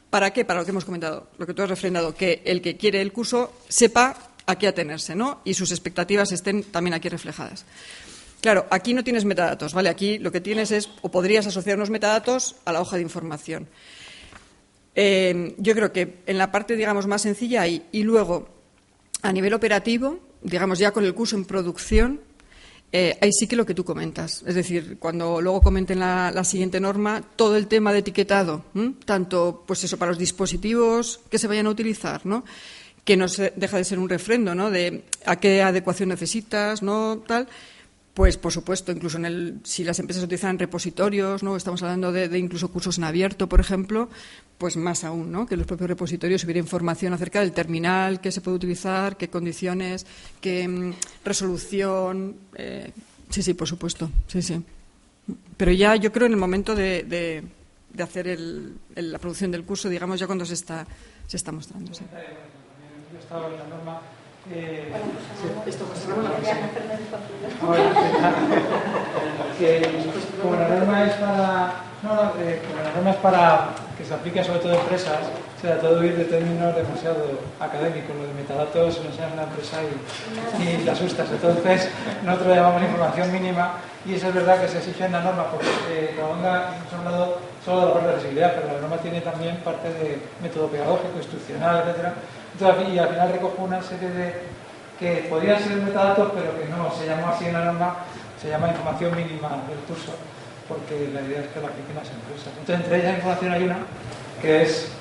¿Para qué? Para lo que hemos comentado, lo que tú has refrendado, que el que quiere el curso sepa a qué atenerse, ¿no? Y sus expectativas estén también aquí reflejadas. Claro, aquí no tienes metadatos, ¿vale? Aquí lo que tienes es, o podrías asociar unos metadatos a la hoja de información. Yo creo que en la parte, digamos, más sencilla hay, y luego, a nivel operativo, digamos, ya con el curso en producción, ahí sí que lo que tú comentas. Es decir, cuando luego comenten la siguiente norma, todo el tema de etiquetado, tanto, pues eso, para los dispositivos que se vayan a utilizar, ¿no?, que no deja de ser un refrendo, ¿no?, de a qué adecuación necesitas, ¿no?, tal. Pues, por supuesto, incluso si las empresas utilizan repositorios, ¿no?, estamos hablando de incluso cursos en abierto, por ejemplo, pues más aún, ¿no?, que los propios repositorios hubiera información acerca del terminal, qué se puede utilizar, qué condiciones, qué resolución. Sí, por supuesto, sí. Pero ya yo creo en el momento de hacer la producción del curso, digamos, ya cuando se está mostrando. Sí. Yo estaba en la norma. Esto pues como la norma es para como la norma es para que se aplique sobre todo a empresas, o sea, todo ir de términos demasiado académicos. Lo de metadatos se lo enseñan a una empresa y la asustas. Entonces nosotros llamamos información mínima, y eso es verdad que se exige en la norma, porque hemos hablado solo de la parte de accesibilidad, pero la norma tiene también parte de método pedagógico, instruccional, etcétera. Entonces, y al final recojo una serie de que podrían ser metadatos, pero que no se llamó así en la norma, se llama información mínima del curso, porque la idea es que lo apliquen las empresas. Entonces, entre ellas información hay una, que es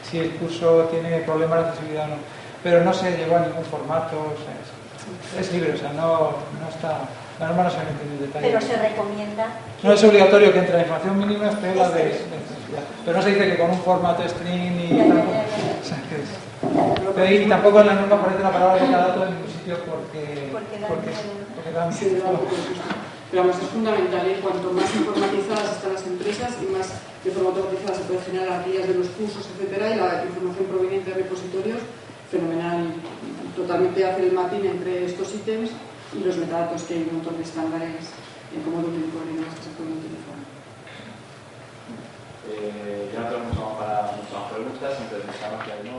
si el curso tiene problemas de accesibilidad o no, pero no se llevó a ningún formato, o sea, es libre, o sea, no está, la norma no se mete en detalle. Pero se recomienda. No es obligatorio que entre la información mínima esté la de accesibilidad, pero no se dice que con un formato string y tal, o sea, que es. Y tampoco en la norma aparece la palabra metadato en ningún sitio porque da miedo. Pero vamos, es fundamental, ¿eh? Cuanto más informatizadas están las empresas y más de forma automatizada se puede generar guías de los cursos, etcétera, y la información proveniente de repositorios, fenomenal. Totalmente hacer el mapping entre estos ítems y los metadatos, que hay un montón de estándares en cómo documentar que se pueden utilizar. Ya no tenemos tiempo para muchas más preguntas, entonces dejamos que no.